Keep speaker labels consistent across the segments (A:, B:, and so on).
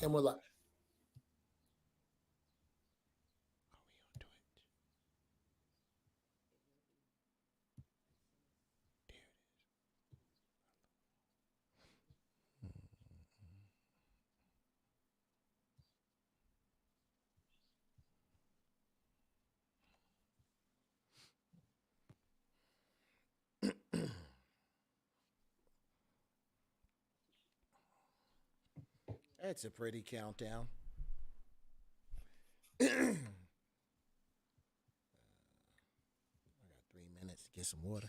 A: And we're like,
B: Oh, we on Twitch.
C: That's a pretty countdown. I got 3 minutes to get some water.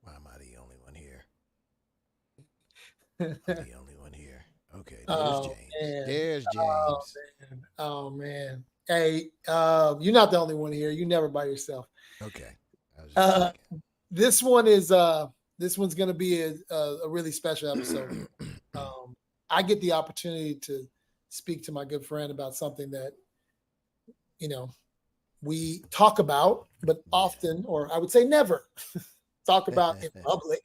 B: Why am I the only one here? I'm
A: oh
B: the only one here. Okay, there's James.
A: man,
B: There's
A: oh
B: James.
A: man, oh man. Hey, you're not the only one here. You never by yourself.
B: Okay. was just
A: Uh,
B: thinking.
A: this one's going to be a really special episode. I get the opportunity to speak to my good friend about something that you know we talk about, but often, or I would say never, talk about in public,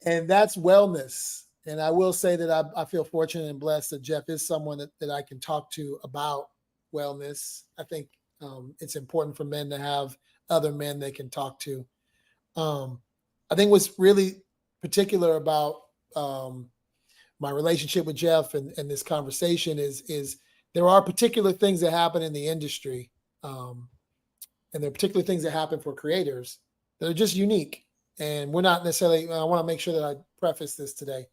A: and that's wellness. And I will say that I feel fortunate and blessed that Jeff is someone that I can talk to about wellness. I think it's important for men to have other men they can talk to. Um, I think what's really particular about um, my relationship with Jeff and this conversation is there are particular things that happen in the industry, um, and there are particular things that happen for creators that are just unique. And we're not necessarily. I want to make sure that I preface this today.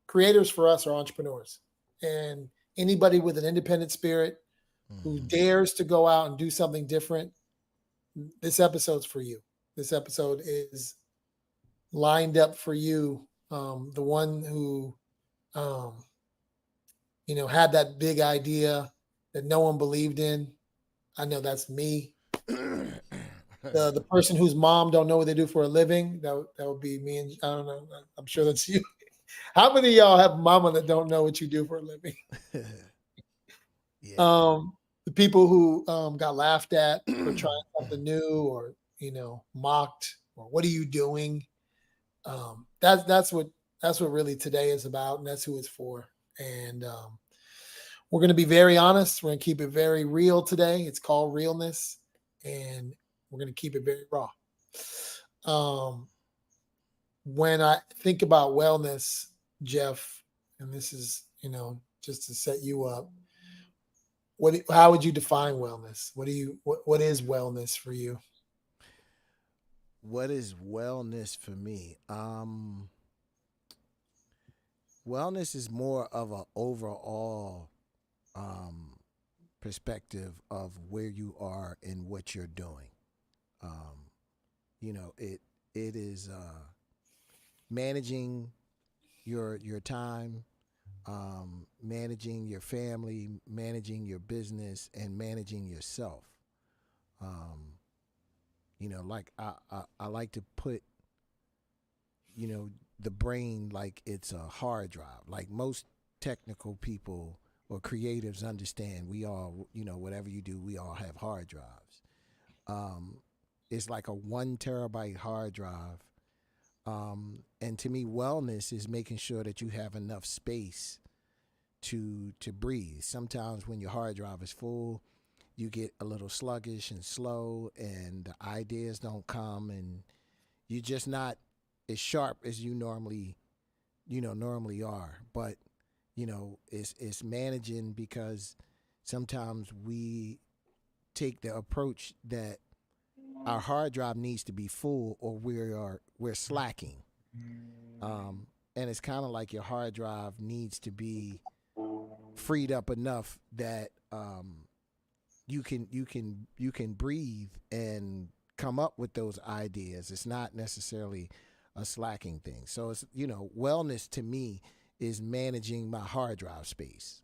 A: Creators for us are entrepreneurs, and anybody with an independent spirit who
B: Hmm.
A: dares to go out and do something different. This episode's for you. This episode is lined up for you. The one who um, had that big idea that no one believed in. I know that's me. The person whose mom don't know what they do for a living. That would be me, and I don't know. I'm sure that's you. How many of y'all have mama that don't know what you do for a living?
B: Yeah.
A: The people who got laughed at for trying something new, or mocked, or what are you doing? That's what really today is about, and that's who it's for. And we're going to be very honest. We're going to keep it very real today. It's called realness, and we're going to keep it very raw. Um, when I think about wellness, Jeff, and this is just to set you up. How would you define wellness? What is wellness for you?
B: What is wellness for me? Wellness is more of an overall um, perspective of where you are and what you're doing. Um, it is managing your time, managing your family, managing your business, and managing yourself. Um, like I like to put you know the brain like it's a hard drive. Like most technical people or creatives understand, we all whatever you do, we all have hard drives. Um, it's like a 1 terabyte hard drive. And to me, wellness is making sure that you have enough space to breathe. Sometimes when your hard drive is full, you get a little sluggish and slow, and the ideas don't come, and you're just not as sharp as you normally are. But it's managing, because sometimes we take the approach that our hard drive needs to be full, or we're slacking. And it's kind of like your hard drive needs to be freed up enough that you can breathe and come up with those ideas. It's not necessarily a slacking thing. So it's wellness to me is managing my hard drive space.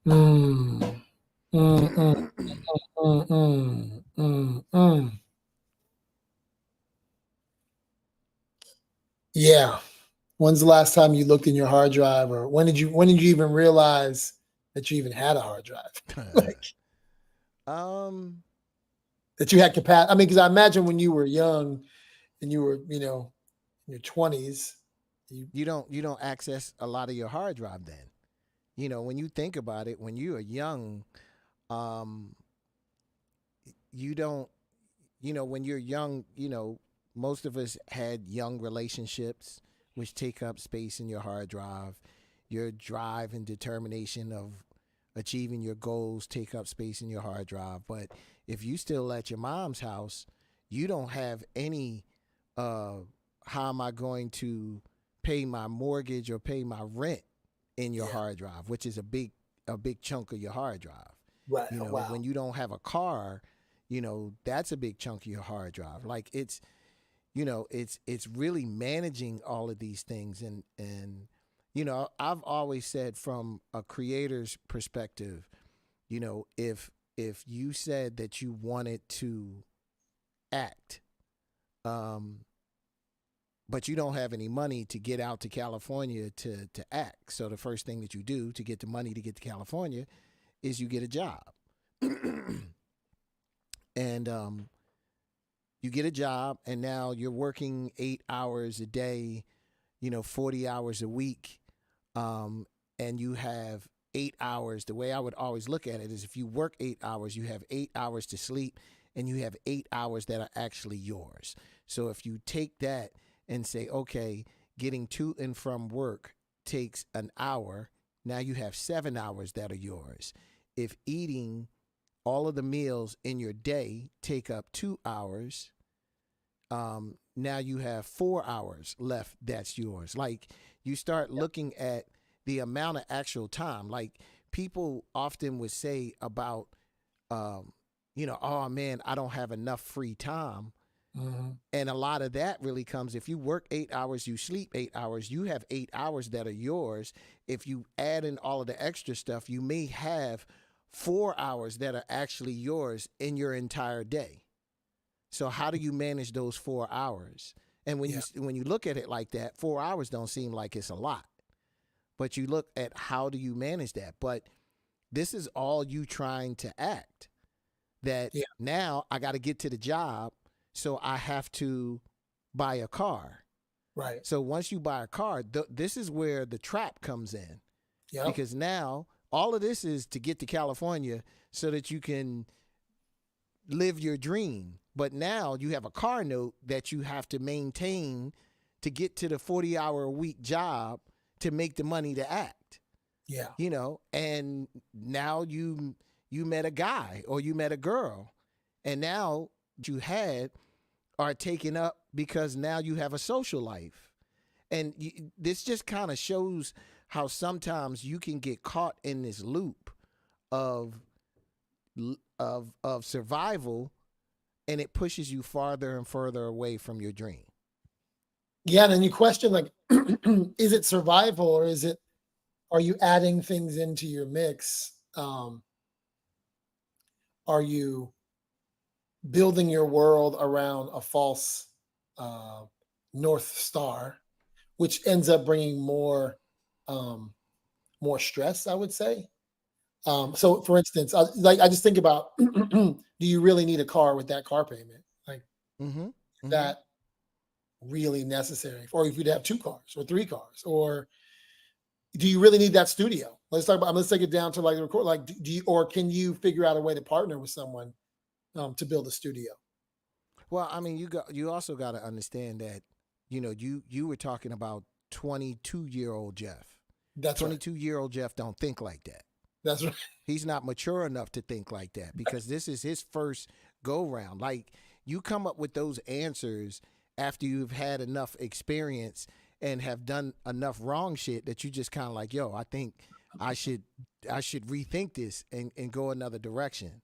A: Mm, mm, mm, mm, mm, mm. Yeah. When's the last time you looked in your hard drive, or when did you even realize that you even had a hard drive? Like
B: um,
A: that you had capacity. I mean, because I imagine when you were young and you were, in your 20s, you
B: you don't access a lot of your hard drive then. When you think about it, when you are young, um, you don't when you're young, most of us had young relationships, which take up space in your hard drive. Your drive and determination of achieving your goals take up space in your hard drive. But if you still at your mom's house, you don't have any uh how am I going to pay my mortgage or pay my rent in your
A: yeah.
B: hard drive, which is a big chunk of your hard drive.
A: Right. Oh, wow.
B: When you don't have a car, that's a big chunk of your hard drive. Like it's really managing all of these things. And I've always said, from a creator's perspective, if you said that you wanted to act, um, but you don't have any money to get out to California to act. So the first thing that you do to get the money to get to California is you get a job. And you get a job, and now you're working 8 hours a day, 40 hours a week, and you have 8 hours. The way I would always look at it is if you work 8 hours, you have 8 hours to sleep, and you have 8 hours that are actually yours. So if you take that and say, okay, getting to and from work takes an hour, now you have 7 hours that are yours. If eating all of the meals in your day take up 2 hours, now you have 4 hours left that's yours. Like, you start looking at the amount of actual time. Like, people often would say about, oh man, I don't have enough free time.
A: Mm-hmm.
B: And a lot of that really comes if you work 8 hours, you sleep 8 hours, you have 8 hours that are yours. If you add in all of the extra stuff, you may have 4 hours that are actually yours in your entire day. So how do you manage those 4 hours? And when you look at it like that, 4 hours don't seem like it's a lot. But you look at how do you manage that? But this is all you trying to act. That now I got to get to the job, so I have to buy a car.
A: Right.
B: So once you buy a car, this is where the trap comes in.
A: Yeah.
B: Because now all of this is to get to California so that you can live your dream. But now you have a car note that you have to maintain to get to the 40-hour-a-week job to make the money to act.
A: Yeah.
B: And now you met a guy or you met a girl, and now you had are taken up because now you have a social life. And this just kind of shows how sometimes you can get caught in this loop of survival, and it pushes you farther and further away from your dream.
A: Yeah, and then you question, like, is it survival, or are you adding things into your mix? Are you building your world around a false uh, North Star, which ends up bringing um, more stress, I would say. So, for instance, I just think about: do you really need a car with that car payment? Like,
B: Mm-hmm.
A: is
B: Mm-hmm.
A: that really necessary? Or if you'd have 2 cars or 3 cars, or do you really need that studio? Let's take it down to like the record. Like, do you, or can you figure out a way to partner with someone to build a studio?
B: Well, I mean, you also got to understand that, you were talking about 22-year-old Jeff.
A: That's right.
B: 22-year-old Jeff don't think like that.
A: That's right.
B: He's not mature enough to think like that because this is his first go round. Like, you come up with those answers after you've had enough experience and have done enough wrong shit that you just kind of like, yo, I think I should rethink this and go another direction.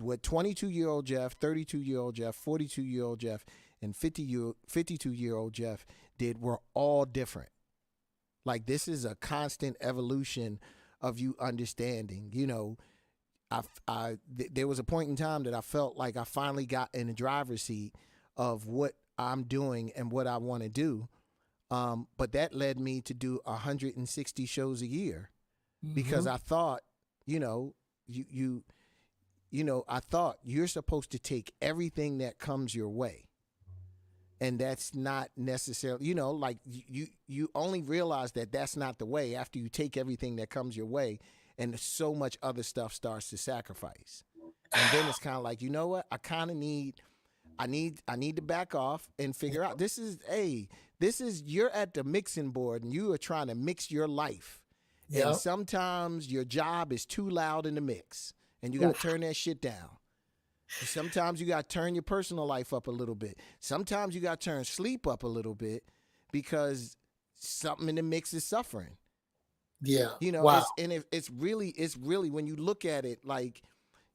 B: What 22-year-old Jeff, 32-year-old Jeff, 42-year-old Jeff, and 52-year-old Jeff did were all different. Like, this is a constant evolution of you understanding. There was a point in time that I felt like I finally got in the driver's seat of what I'm doing and what I want to do. But that led me to do 160 shows a year because I thought, I thought you're supposed to take everything that comes your way. And that's not necessarily, like you only realize that that's not the way after you take everything that comes your way and so much other stuff starts to sacrifice. And then it's kind of like, you know what? I need to back off and figure out you're at the mixing board and you are trying to mix your life.
A: Yeah.
B: And sometimes your job is too loud in the mix and you got to turn that shit down. Sometimes you got to turn your personal life up a little bit. Sometimes you got to turn sleep up a little bit because something in the mix is suffering.
A: Yeah.
B: Wow. It's really when you look at it, like,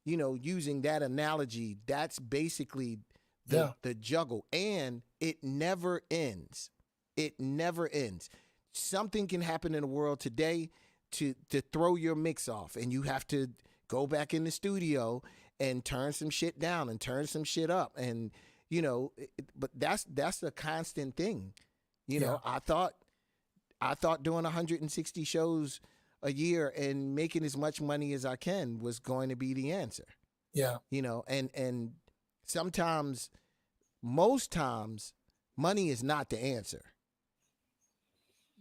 B: using that analogy, that's basically the juggle, and it never ends. It never ends. Something can happen in the world today to throw your mix off, and you have to go back in the studio and turn some shit down and turn some shit up. And but that's a constant thing.
A: Yeah.
B: I thought doing 160 shows a year and making as much money as I can was going to be the answer.
A: Yeah.
B: And sometimes, most times, money is not the answer.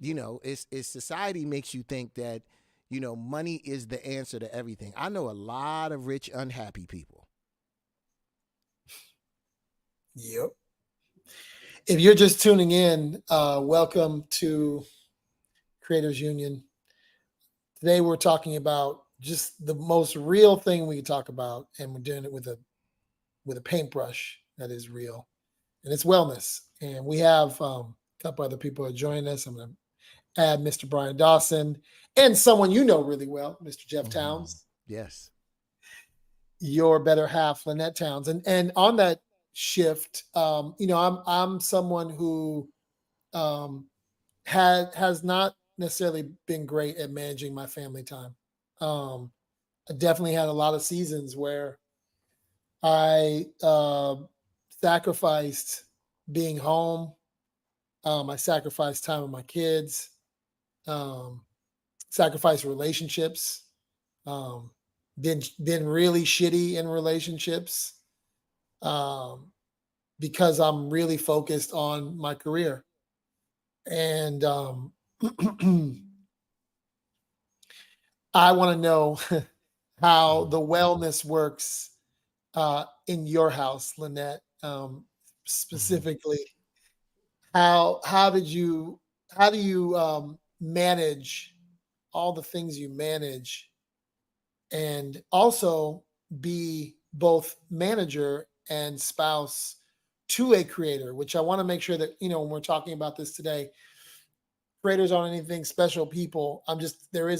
B: It's society makes you think that money is the answer to everything. I know a lot of rich unhappy people.
A: Yep. If you're just tuning in, welcome to Creators Union. Today we're talking about just the most real thing we can talk about, and we're doing it with a paintbrush that is real, and it's wellness. And we have a couple other people are joining us. I'm going to add Mr. Brian Dawson and someone you know really well, Mr. Jeff
B: Mm-hmm.
A: Towns,
B: Yes.
A: your better half, Lynette Towns. And on that shift, I'm someone who um, has not necessarily been great at managing my family time. Um, I definitely had a lot of seasons where I sacrificed being home. I sacrificed time with my kids. Um, sacrificed relationships. Um, been really shitty in relationships um, because I'm really focused on my career. And I want to know how the wellness works in your house, Lynette.
B: Mm-hmm.
A: Specifically, how did you how do you manage all the things you manage, and also be both manager and spouse to a creator? Which I want to make sure that when we're talking about this today, creators aren't anything special people. There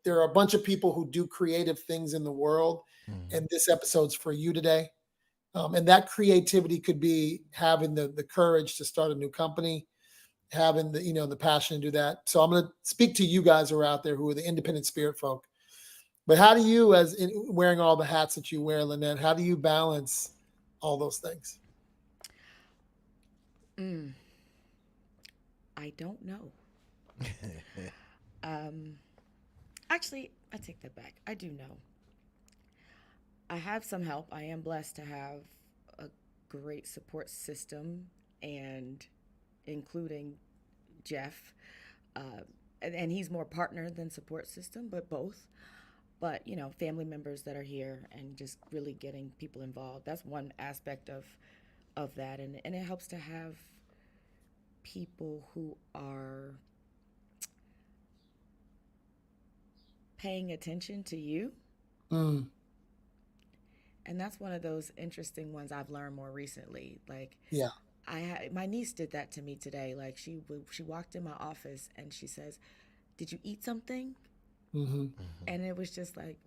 A: are a bunch of people who do creative things in the world,
B: Mm-hmm.
A: and this episode's for you today. And that creativity could be having the courage to start a new company, having the passion to do that. So I'm going to speak to you guys who are out there who are the independent spirit folk. But how do you, wearing all the hats that you wear, Lynette, how do you balance all those things?
D: Mm, I don't know. Um, Actually, I take that back. I do know. I have some help. I am blessed to have a great support system, and including Jeff. And he's more partner than support system, but both. But family members that are here and just really getting people involved. That's one aspect of that, and it helps to have people who are paying attention to you.
A: Mm,
D: And that's one of those interesting ones I've learned more recently. Like,
A: yeah.
D: my niece did that to me today. Like, she walked in my office and she says, "Did you eat something?"
A: Hmm.
D: And it was just like,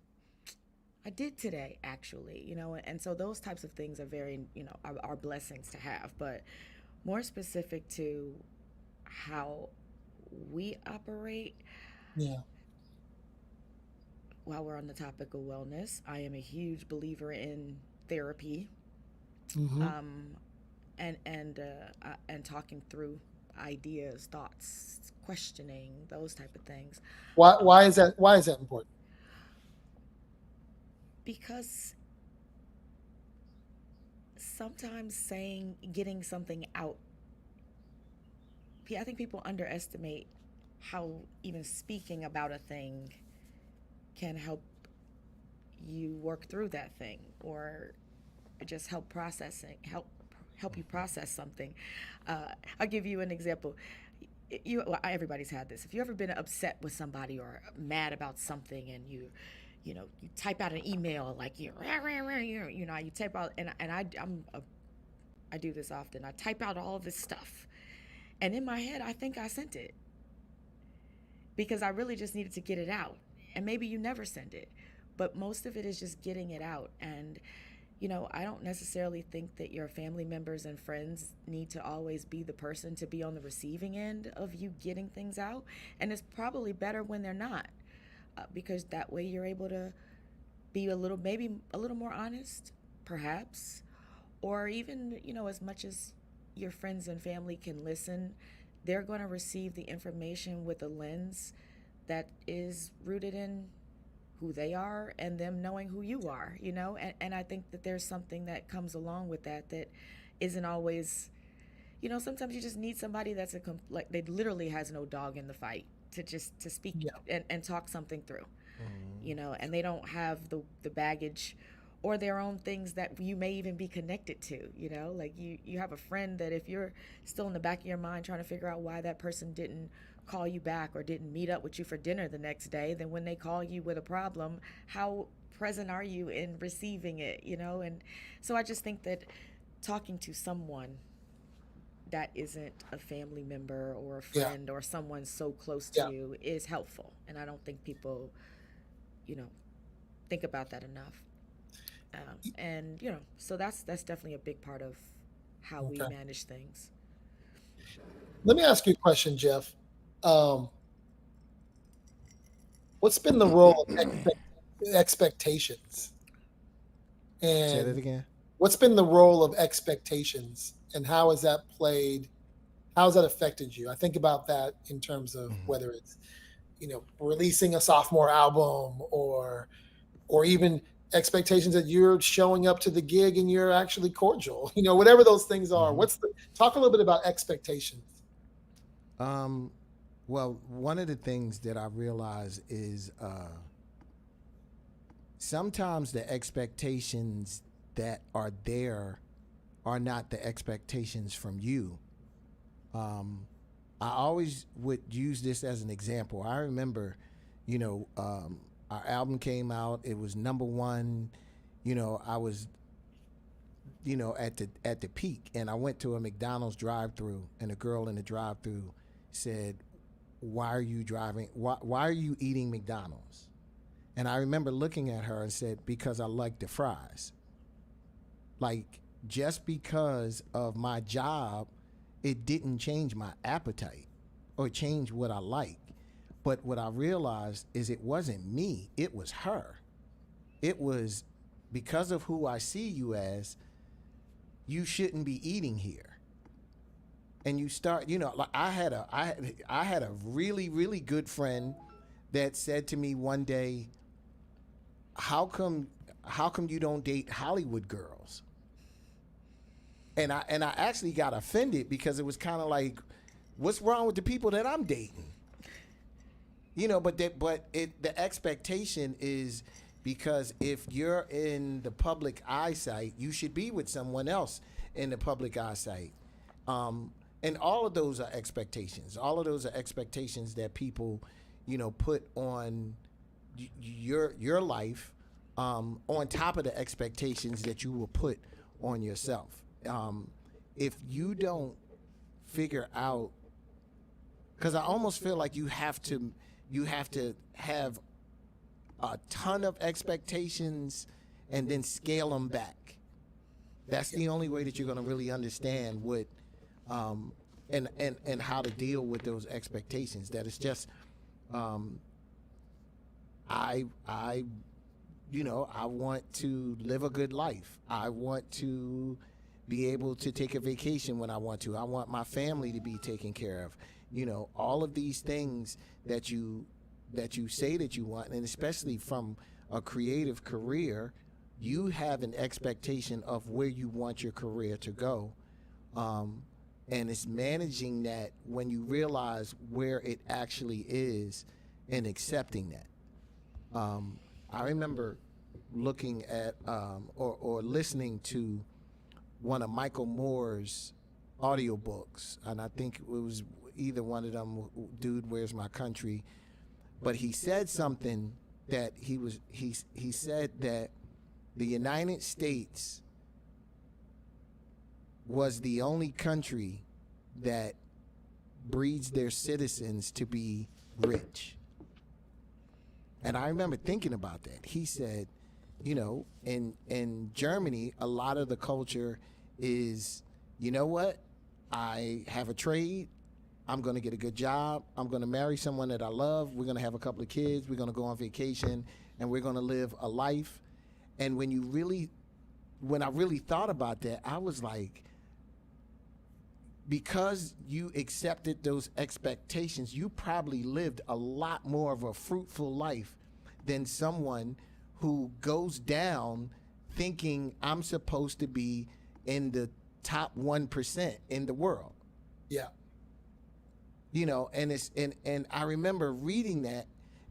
D: "I did today, actually." And so those types of things are very, are blessings to have. But more specific to how we operate,
A: Yeah.
D: while we're on the topic of wellness, I am a huge believer in therapy,
A: Hmm.
D: um, and talking through ideas, thoughts, questioning those type of things,
A: Why
D: um,
A: why is that why is that important?
D: because sometimes getting something out, I think people underestimate how even speaking about a thing can you work through that thing, or just help you process something. I'll give you an example. Everybody's had this. If you ever been upset with somebody or mad about something, and you type out an email, like you type out, and I do this often. I type out all this stuff, and in my head I think I sent it because I really just needed to get it out. And maybe you never send it, but most of it is just getting it out. And I don't necessarily think that your family members and friends need to always be the person to be on the receiving end of you getting things out. And it's probably better when they're not, because that way you're able to be a little, maybe a little more honest, perhaps, or even, as much as your friends and family can listen, they're going to receive the information with a lens that is rooted in who they are and them knowing who you are, and I think that there's something that comes along with that isn't always, sometimes you just need somebody that's like they literally has no dog in the fight to speak
A: Yeah.
D: and talk something through,
B: Mhm.
D: and they don't have the baggage or their own things that you may even be connected to, like you have a friend that if you're still in the back of your mind trying to figure out why that person didn't call you back or didn't meet up with you for dinner the next day, then when they call you with a problem, how present are you in receiving it, and so I just think that talking to someone that isn't a family member or a
A: Yeah.
D: friend or someone so close to
A: Yeah.
D: you is helpful, and I don't think people, you know think about that enough. And so that's definitely a big part of how we
A: Okay.
D: manage things.
A: Let me ask you a question, Jeff. Um, what's been the role of expectations,
B: Say that
A: and
B: again.
A: what's been the role of expectations, and how has that played? How has that affected you? I think about that in terms of
B: Mhm.
A: whether it's releasing a sophomore album, or even expectations that you're showing up to the gig and you're actually cordial. Whatever those things are.
B: Mhm.
A: What's the talk a little bit about expectations?
B: Um, well, one of the things that I realize is sometimes the expectations that are there are not the expectations from you. Um, I always would use this as an example. I remember, you know, um, our album came out. It was number one. I was, at the peak, and I went to a McDonald's drive-through, and a girl in the drive-through said, "Why are you driving? Why are you eating McDonald's?" And I remember looking at her and said, "Because I like the fries." Like, just because of my job, it didn't change my appetite or change what I like. But what I realized is it wasn't me, it was her. It was because of who I see you as, you shouldn't be eating here. And you start, like I had a really really good friend that said to me one day, "How come you don't date Hollywood girls?" And I actually got offended because it was kind of like, what's wrong with the people that I'm dating? But the expectation is, because if you're in the public eyesight, you should be with someone else in the public eyesight. Um, and all of those are expectations. All of those are expectations that people, put on your life, on top of the expectations that you will put on yourself. Um, if you don't figure out, because I almost feel like you have to have a ton of expectations and then scale them back. That's the only way that you're going to really understand what, um, and how to deal with those expectations. That it's just, um, I I want to live a good life. I want to be able to take a vacation when I want to. I want my family to be taken care of. All of these things that you say that you want, and especially from a creative career, you have an expectation of where you want your career to go. Um, and it's managing that when you realize where it actually is and accepting that. Um, I remember looking at, or listening to one of Michael Moore's audiobooks, and I think it was either one of them, "Dude, Where's My Country?" But he said something that he said that the United States was the only country that breeds their citizens to be rich. And I remember thinking about that. He said, in Germany, a lot of the culture is, you know what? I have a trade. I'm going to get a good job. I'm going to marry someone that I love. We're going to have a couple of kids. We're going to go on vacation, and we're going to live a life. And when I really thought about that, I was like, because you accepted those expectations, you probably lived a lot more of a fruitful life than someone who goes down thinking I'm supposed to be in the top 1% in the world.
A: Yeah.
B: And and I remember reading that,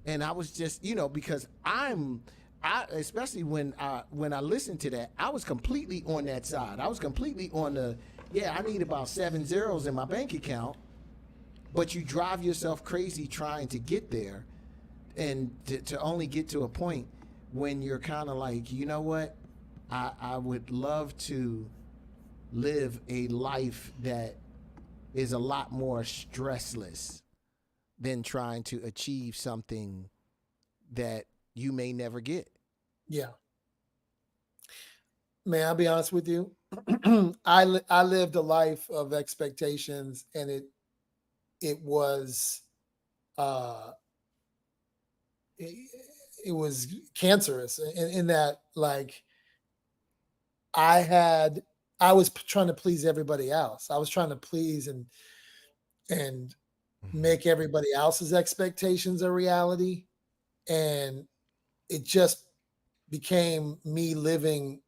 B: and I was just, because I especially when I listened to that, I was completely on that side. I was completely on yeah, I need about 7 zeros in my bank account, but you drive yourself crazy trying to get there, and to only get to a point when you're kind of like, you know what, I would love to live a life that is a lot more stressless than trying to achieve something that you may never get.
A: Yeah. Man, I'll be honest with you. I lived a life of expectations, and it was uh it, it was cancerous in that, like, I had I was trying to please everybody else. I was trying to please and make everybody else's expectations a reality, and it just became me living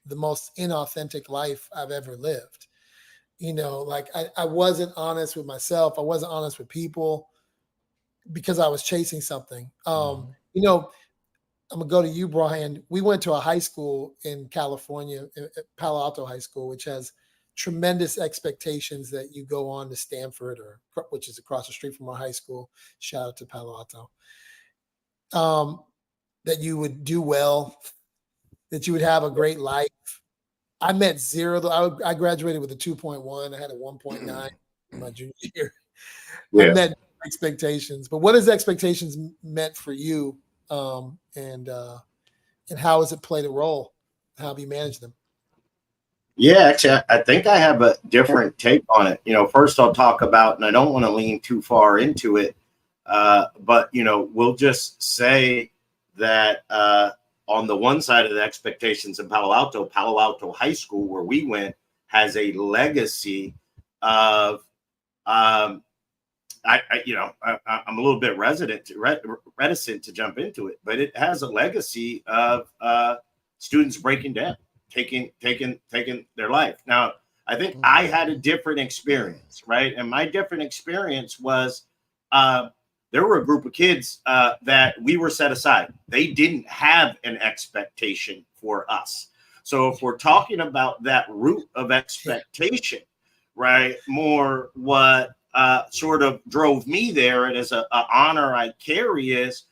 A: the most inauthentic life I've ever lived. Like, I wasn't honest with myself. I wasn't honest with people because I was chasing something. I'm gonna go to you, Brian. We went to a high school in California, Palo Alto High School, which has tremendous expectations that you go on to Stanford, which is across the street from our high school. Shout out to Palo Alto. That you would do well, that you would have a great life. I met zero. I graduated with a 2.1. I had a 1.9 my junior year. I
E: Yeah.
A: met expectations. But what has expectations meant for you? And how has it played a role? How have you managed them?
E: Yeah, actually, I think I have a different take on it. First I'll talk about, and I don't want to lean too far into it, but we'll just say that on the one side of the expectations in Palo Alto High School, where we went, has a legacy of um, I'm a little bit reticent to jump into it, but it has a legacy of students breaking down, taking their life. Now, I think I had a different experience, right? And my different experience was there were a group of kids that we were set aside. They didn't have an expectation for us. So if we're talking about that root of expectation, right, more what sort of drove me there, and as a honor I carry, is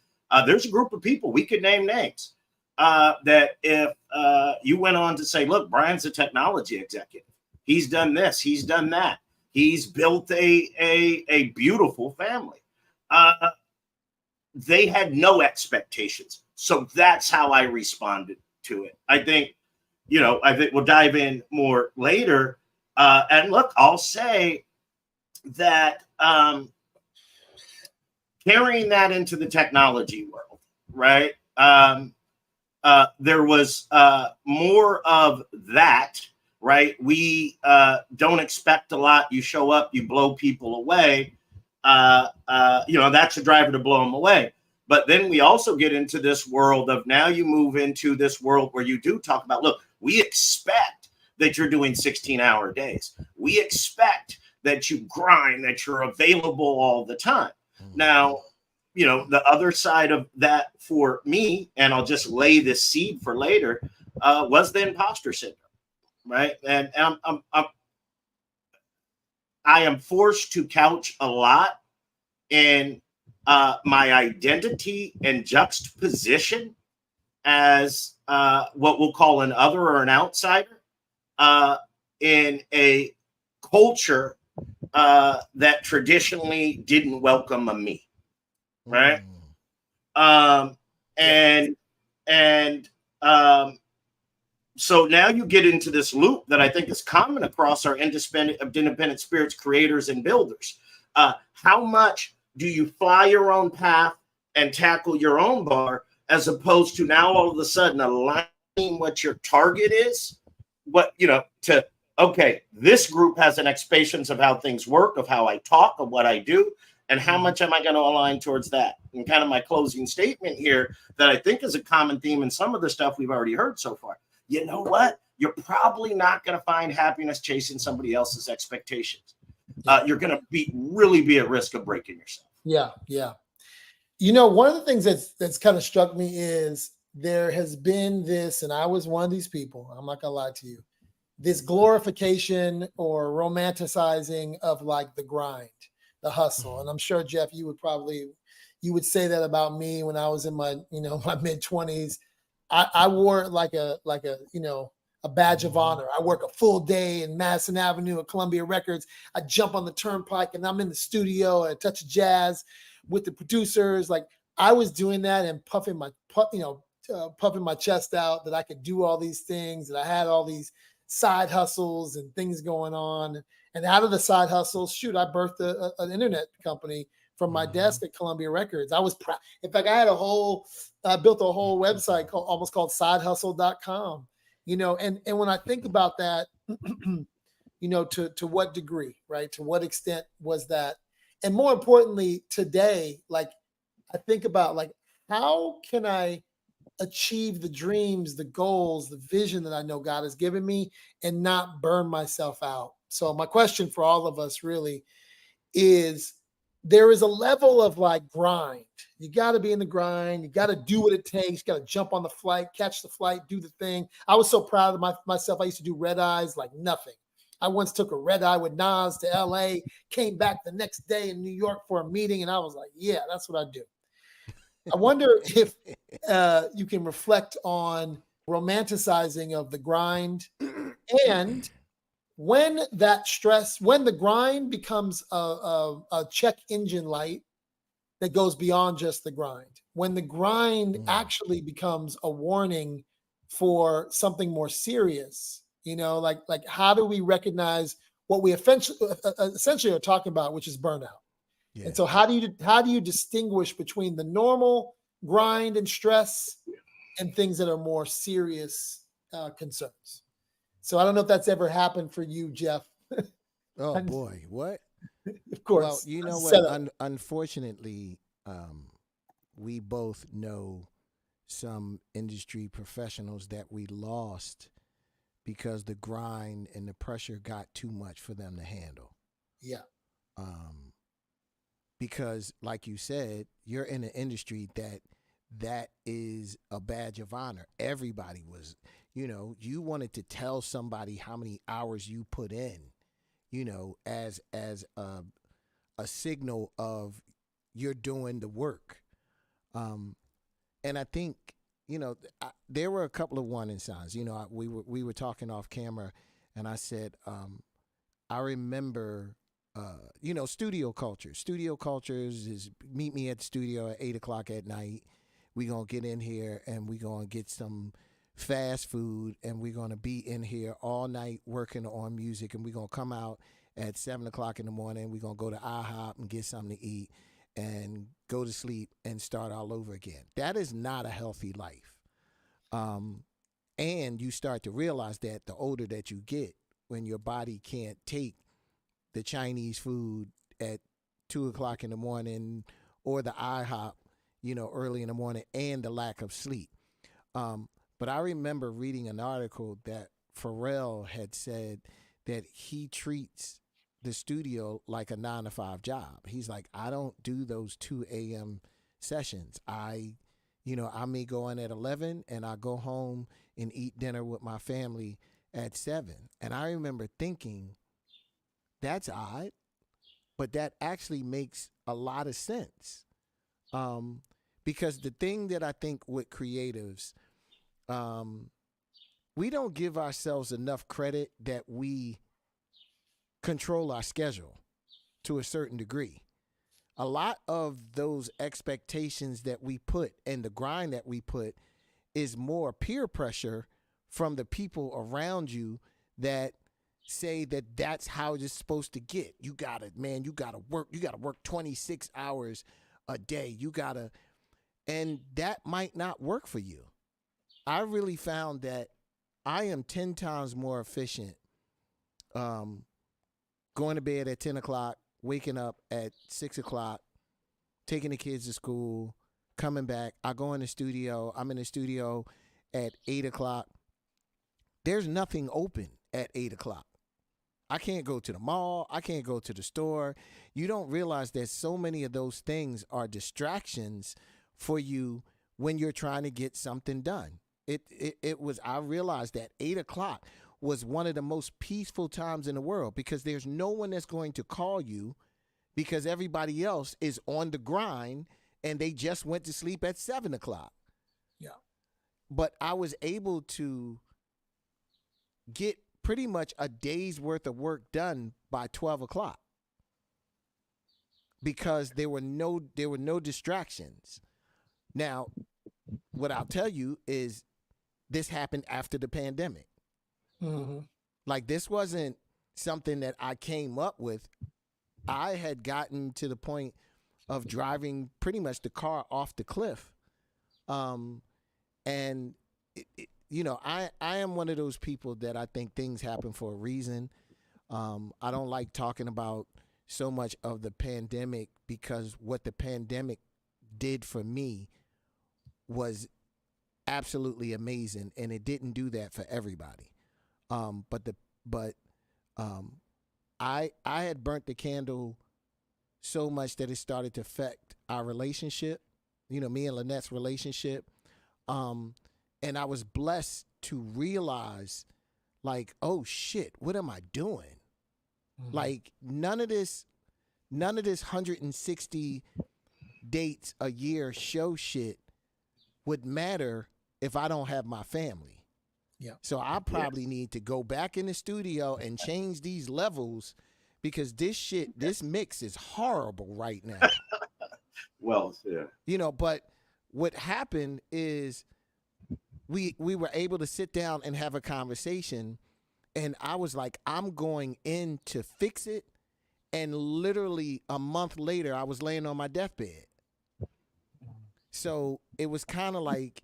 E: there's a group of people, we could name names, that if you went on to say, look, Brian's a technology executive, he's done this, he's done that, he's built a beautiful family, they had no expectations. So that's how I responded to it. I think we'll dive in more later, and look, I'll say that carrying that into the technology world, right? There was more of that, right? We don't expect a lot. You show up, you blow people away. That's a driver to blow them away. But then we also get into this world of, now you move into this world where you do talk about, look, we expect that you're doing 16-hour days. We expect that you grind, that you're available all the time. Now, the other side of that for me, and I'll just lay this seed for later, was the imposter syndrome, right? And I am forced to couch a lot in my identity and juxtaposition as what we'll call an other or an outsider in a culture that traditionally didn't welcome a me, right? So now you get into this loop that I think is common across our independent spirits creators and builders. How much do you fly your own path and tackle your own bar, as opposed to now all of a sudden aligning what your target is, what, to, okay, this group has an expectations of how things work, of how I talk, of what I do, and how much am I going to align towards that? And kind of my closing statement here that I think is a common theme in some of the stuff we've already heard so far. You know what? You're probably not going to find happiness chasing somebody else's expectations. You're going to really be at risk of breaking yourself.
A: Yeah. One of the things that's kind of struck me is there has been this, and I was one of these people, I'm not gonna lie to you, this glorification or romanticizing of like the grind, the hustle. And I'm sure, Jeff, you would say that about me when I was in my, my mid-20s. I wore it like a badge of honor. I work a full day in Madison Avenue at Columbia Records. I jump on the turnpike and I'm in the studio and I touch jazz with the producers. Like I was doing that and puffing my chest out that I could do all these things, that I had all these side hustles and things going on. And out of the side hustles, shoot, I birthed an internet company from my desk at Columbia Records. I was proud. In fact, I built a whole website called sidehustle.com, and when I think about that, to what degree, right? To what extent was that? And more importantly, today, like I think about like, how can I achieve the dreams, the goals, the vision that I know God has given me and not burn myself out? So my question for all of us really is, there is a level of like grind. You got to be in the grind. You got to do what it takes. You got to jump on the flight, catch the flight, do the thing. I was so proud of myself. I used to do red eyes like nothing. I once took a red eye with Nas to LA, came back the next day in New York for a meeting. And I was like, yeah, that's what I do. I wonder if you can reflect on romanticizing of the grind, and when the grind becomes a check engine light that goes beyond just the grind, when the grind actually becomes a warning for something more serious, like how do we recognize what we essentially are talking about, which is burnout? Yeah. And so how do you distinguish between the normal grind and stress and things that are more serious concerns? So I don't know if that's ever happened for you, Jeff.
B: Oh boy, what?
A: Of course.
B: Well, you know what? Unfortunately, we both know some industry professionals that we lost because the grind and the pressure got too much for them to handle.
A: Yeah.
B: Because, like you said, you're in an industry that is a badge of honor. Everybody was, you wanted to tell somebody how many hours you put in, as a signal of you're doing the work. And I think, there were a couple of warning signs. We were talking off camera, and I said, I remember, studio culture. Studio cultures is meet me at the studio at 8:00 at night. We're going to get in here and we're going to get some fast food and we're going to be in here all night working on music, and we're going to come out at 7:00 in the morning. We're going to go to IHOP and get something to eat and go to sleep and start all over again. That is not a healthy life. And you start to realize that the older that you get, when your body can't take the Chinese food at 2:00 in the morning or the IHOP, early in the morning, and the lack of sleep. But I remember reading an article that Pharrell had said that he treats the studio like a 9-to-5 job. He's like, I don't do those 2 a.m. sessions. I may go in at 11 and I go home and eat dinner with my family at 7. And I remember thinking, that's odd, but that actually makes a lot of sense. Because the thing that I think with creatives, we don't give ourselves enough credit that we control our schedule to a certain degree. A lot of those expectations that we put and the grind that we put is more peer pressure from the people around you that say that that's how it's supposed to get. You gotta work 26 hours a day. And that might not work for you. I really found that I am 10 times more efficient um, going to bed at 10 o'clock, waking up at 6 o'clock, taking the kids to school, coming back. I go in the studio. I'm in the studio at 8 o'clock. There's nothing open at 8 o'clock. I can't go to the mall. I can't go to the store. You don't realize that so many of those things are distractions for you when you're trying to get something done. It was, I realized that 8 o'clock was one of the most peaceful times in the world because there's no one that's going to call you because everybody else is on the grind and they just went to sleep at 7 o'clock.
A: Yeah.
B: But I was able to get pretty much a day's worth of work done by 12 o'clock because there were no distractions. Now, what I'll tell you is this happened after the pandemic.
A: Mm-hmm.
B: Like, this wasn't something that I came up with. I had gotten to the point of driving pretty much the car off the cliff. And, I am one of those people that I think things happen for a reason. I don't like talking about so much of the pandemic because what the pandemic did for me was absolutely amazing, and it didn't do that for everybody. I had burnt the candle so much that it started to affect our relationship, me and Lynette's relationship. And I was blessed to realize, like, oh shit, what am I doing? Mm-hmm. Like, none of this 160 dates a year show shit would matter if I don't have my family.
A: Yeah.
B: So I probably need to go back in the studio and change these levels because this mix is horrible right now.
E: Well, yeah.
B: But what happened is we were able to sit down and have a conversation, and I was like, I'm going in to fix it. And literally a month later, I was laying on my deathbed. So it was kind of like,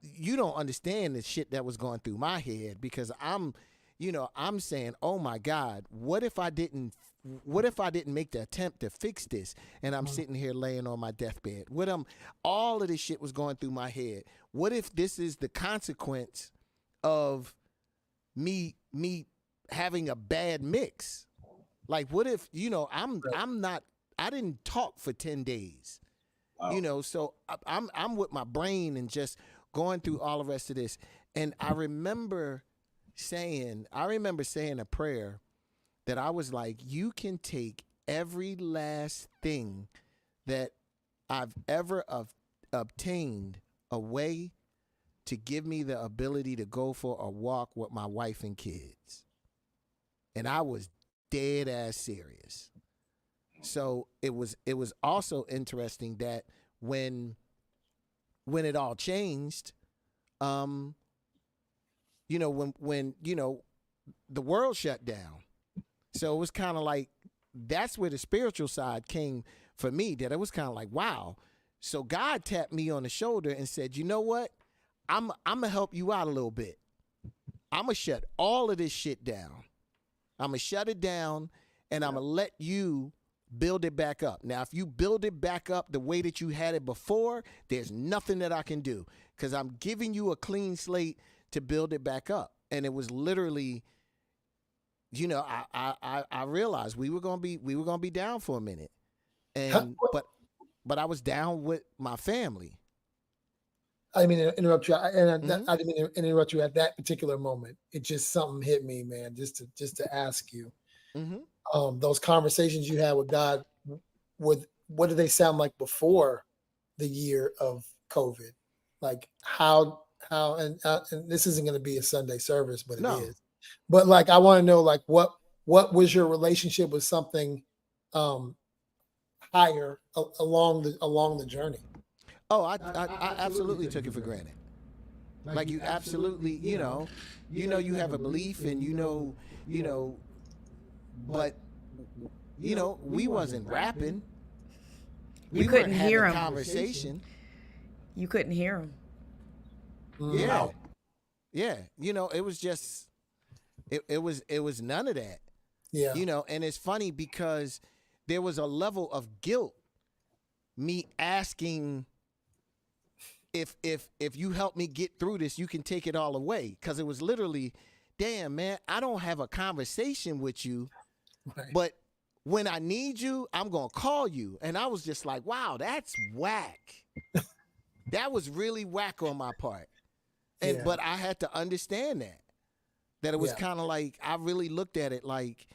B: you don't understand the shit that was going through my head because I'm saying, oh my God, what if I didn't make the attempt to fix this? And I'm sitting here laying on my deathbed. All of this shit was going through my head. What if this is the consequence of me having a bad mix? Like, what if, I didn't talk for 10 days,
E: Wow.
B: So I'm with my brain and just going through all the rest of this. And I remember saying a prayer that I was like, you can take every last thing that I've ever obtained away to give me the ability to go for a walk with my wife and kids. And I was dead ass serious. So it was also interesting that when it all changed, when the world shut down. So it was kind of like, that's where the spiritual side came for me, that it was kind of like, wow. So God tapped me on the shoulder and said, you know what? I'm going to help you out a little bit. I'm going to shut all of this shit down. I'm going to shut it down, and I'm going to let you build it back up. Now, if you build it back up the way that you had it before, there's nothing that I can do because I'm giving you a clean slate to build it back up. And it was literally, I realized we were gonna be down for a minute, and but I was down with my family.
A: I didn't mean to interrupt you, I didn't mean to interrupt you at that particular moment. It just something hit me, man. Just to ask you, those conversations you had with God, what did they sound like before the year of COVID? Like how and this isn't going to be a Sunday service, but it is. But like, I want to know, like, what was your relationship with something higher along the journey?
B: Oh, I absolutely took it for granted. Like, you absolutely, you have a belief, and but we wasn't rapping.
D: You couldn't hear him.
B: Conversation.
D: You couldn't hear him.
A: Mm.
B: Yeah. Yeah. You know, it was just it was none of that.
A: Yeah.
B: You know, and it's funny because there was a level of guilt me asking if you help me get through this, you can take it all away. Cause it was literally, damn man, I don't have a conversation with you,
A: Right.
B: but when I need you, I'm gonna call you. And I was just like, wow, that's whack. That was really whack on my part. And
A: Yeah.
B: but I had to understand that it was
A: Yeah.
B: kind of like I really looked at it like,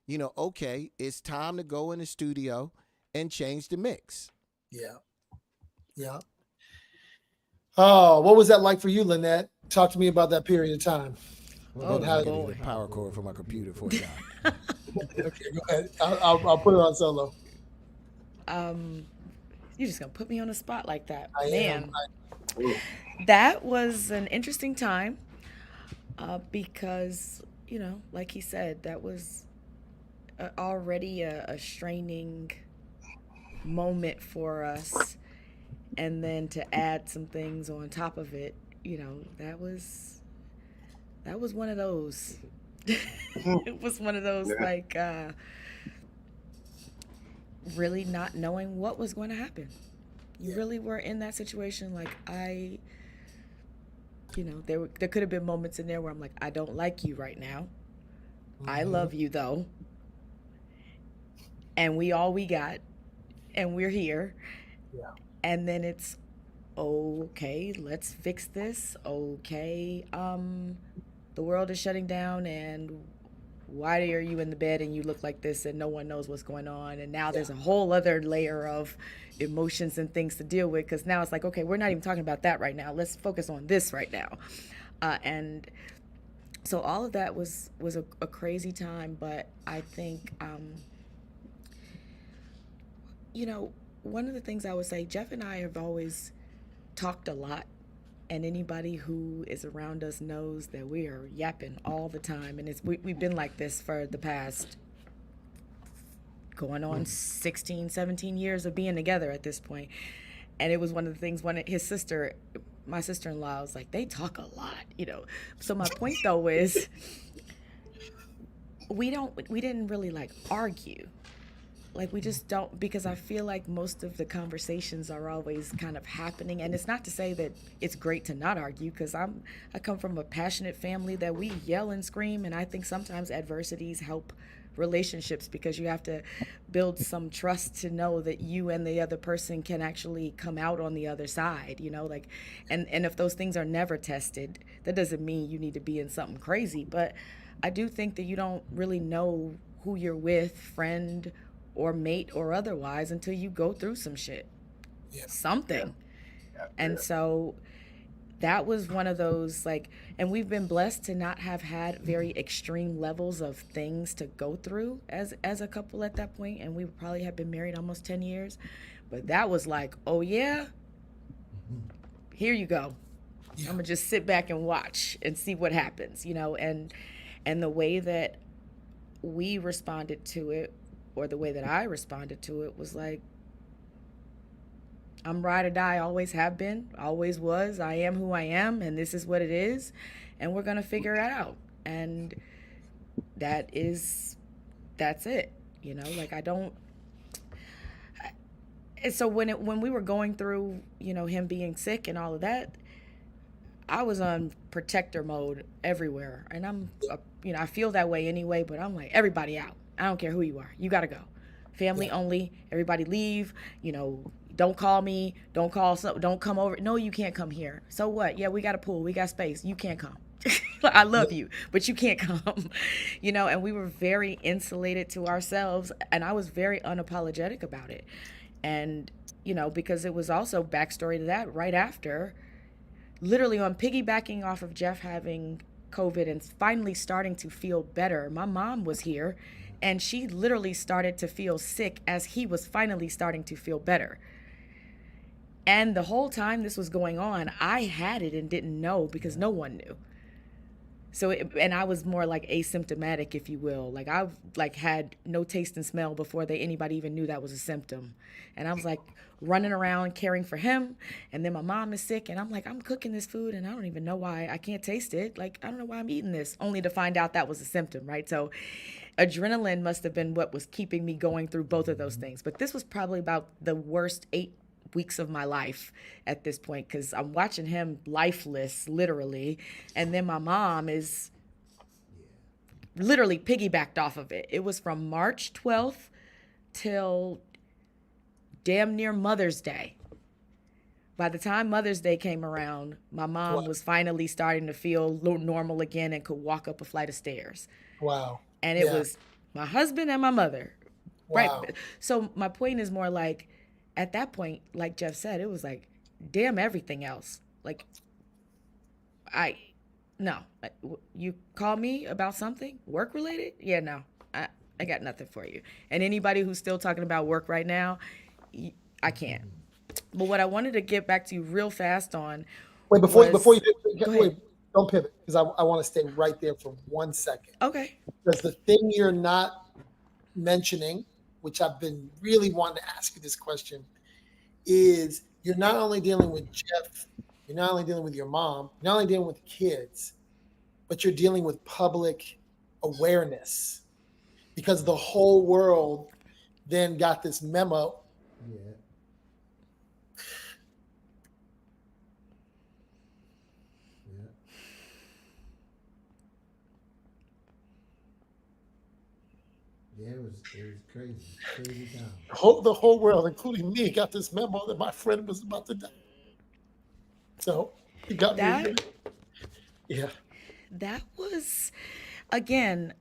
B: you know, okay, it's time to go in the studio and change the mix.
A: Yeah. Yeah. Oh, what was that like for you, Lynette? Talk to me about that period of time.
B: Hold
A: And
B: on,
A: how?
B: I gotta
D: boy.
B: get a power cord for my computer for y'all.
A: Okay, go ahead. I'll put it on solo.
D: You're just gonna put me on the spot like that,
A: I am.
D: man. That was an interesting time, because like he said, that was already a straining moment for us, and then to add some things on top of it, that was one of those. It was one of those,
E: Yeah.
D: like, really not knowing what was going to happen. You
A: Yeah.
D: really were in that situation. Like, there could have been moments in there where I'm like, I don't like you right now. I
A: Mhm.
D: love you though, and we all we got, and we're here.
A: Yeah.
D: And then it's okay. Let's fix this. Okay, the world is shutting down, and why are you in the bed and you look like this and no one knows what's going on? And now there's a whole other layer of emotions and things to deal with, because now it's like, okay, we're not even talking about that right now. Let's focus on this right now. And so all of that was a crazy time. But I think, one of the things I would say, Jeff and I have always talked a lot, and anybody who is around us knows that we are yapping all the time, and we've been like this for the past going on 16, 17 years of being together at this point. And it was one of the things, my sister-in-law was like, they talk a lot. So my point though is, we didn't really like argue. Like, we just don't, because I feel like most of the conversations are always kind of happening. And it's not to say that it's great to not argue, because I come from a passionate family that we yell and scream, and I think sometimes adversities help relationships, because you have to build some trust to know that you and the other person can actually come out on the other side, like, and if those things are never tested, that doesn't mean you need to be in something crazy. But I do think that you don't really know who you're with, friend or mate or otherwise, until you go through some shit,
A: Yeah.
D: something.
E: Yeah.
D: And so that was one of those, like, and we've been blessed to not have had very extreme levels of things to go through as a couple at that point, and we probably have been married almost 10 years. But that was like, oh yeah, here you go.
A: Yeah.
D: I'm gonna just sit back and watch and see what happens, and the way that we responded to it, or the way that I responded to it, was like, I'm ride or die, always have been, always was. I am who I am, and this is what it is, and we're gonna figure it out. And that's it. Like, I don't. And so when we were going through, him being sick and all of that, I was on protector mode everywhere, and I feel that way anyway. But I'm like, everybody out. I don't care who you are. You gotta go. Family
A: Yeah.
D: only. Everybody leave. Don't call me. Don't come over. No, you can't come here. So what? Yeah, we got a pool. We got space. You can't come. I love you, but you can't come. And we were very insulated to ourselves, and I was very unapologetic about it. And because it was also backstory to that, right after, literally on piggybacking off of Jeff having COVID and finally starting to feel better, my mom was here, and she literally started to feel sick as he was finally starting to feel better. And the whole time this was going on, I had it and didn't know, because no one knew. And I was more like asymptomatic, if you will. Like I've like had no taste and smell before anybody even knew that was a symptom. And I was like running around caring for him. And then my mom is sick, and I'm like, I'm cooking this food and I don't even know why I can't taste it. Like, I don't know why I'm eating this, only to find out that was a symptom, right? So adrenaline must have been what was keeping me going through both of those things. But this was probably about the worst 8 weeks of my life at this point, because I'm watching him lifeless, literally. And then my mom is literally piggybacked off of it. It was from March 12th till damn near Mother's Day. By the time Mother's Day came around, my mom
A: Wow.
D: was finally starting to feel normal again and could walk up a flight of stairs.
A: Wow.
D: And it
A: Yeah.
D: was my husband and my mother. Right.
A: Wow.
D: So my point is more like, at that point, like Jeff said, it was like, damn everything else. Like, I, no, you call me about something work related? Yeah, no, I got nothing for you. And anybody who's still talking about work right now, I can't. But what I wanted to get back to you real fast on
A: Wait, before you
D: Go
A: wait,
D: ahead.
A: don't pivot, because I want to stay right there for 1 second.
D: Okay.
A: Because the thing you're not mentioning, which I've been really wanting to ask you this question, is you're not only dealing with Jeff, you're not only dealing with your mom, you're not only dealing with the kids, but you're dealing with public awareness, because the whole world then got this memo.
B: Yeah. Yeah. Yeah, it was crazy time.
A: The whole world, including me, got this memo that my friend was about to die. So it got me.
D: That
A: Yeah.
D: that was, again,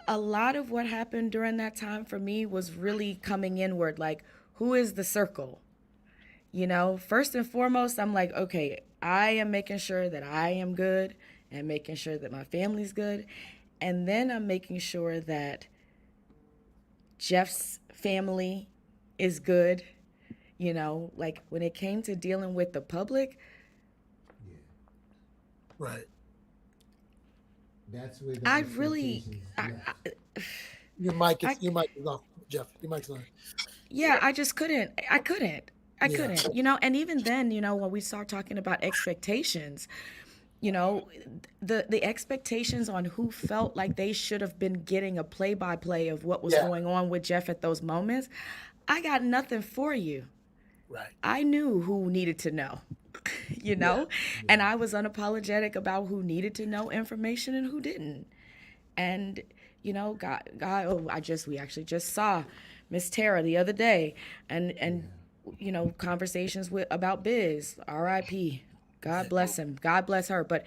D: a lot of what happened during that time for me was really coming inward. Like, who is the circle? First and foremost, I'm like, okay, I am making sure that I am good and making sure that my family's good. And then I'm making sure that Jeff's family is good. Like when it came to dealing with the public,
B: Yeah.
A: Right.
B: That's where the
D: I really,
B: expectations
D: I,
B: left.
D: I,
A: Your mic is off, Jeff. Your mic's on.
D: yeah, I just couldn't. I couldn't. I
A: Yeah.
D: couldn't. And even then, when we start talking about expectations, you know, the expectations on who felt like they should have been getting a play by play of what was
A: Yeah.
D: going on with Jeff at those moments, I got nothing for you.
A: Right.
D: I knew who needed to know,
A: Yeah.
D: and I was unapologetic about who needed to know information and who didn't. And God, we actually just saw Miss Tara the other day, and conversations about Biz, R.I.P. God bless him, God bless her. But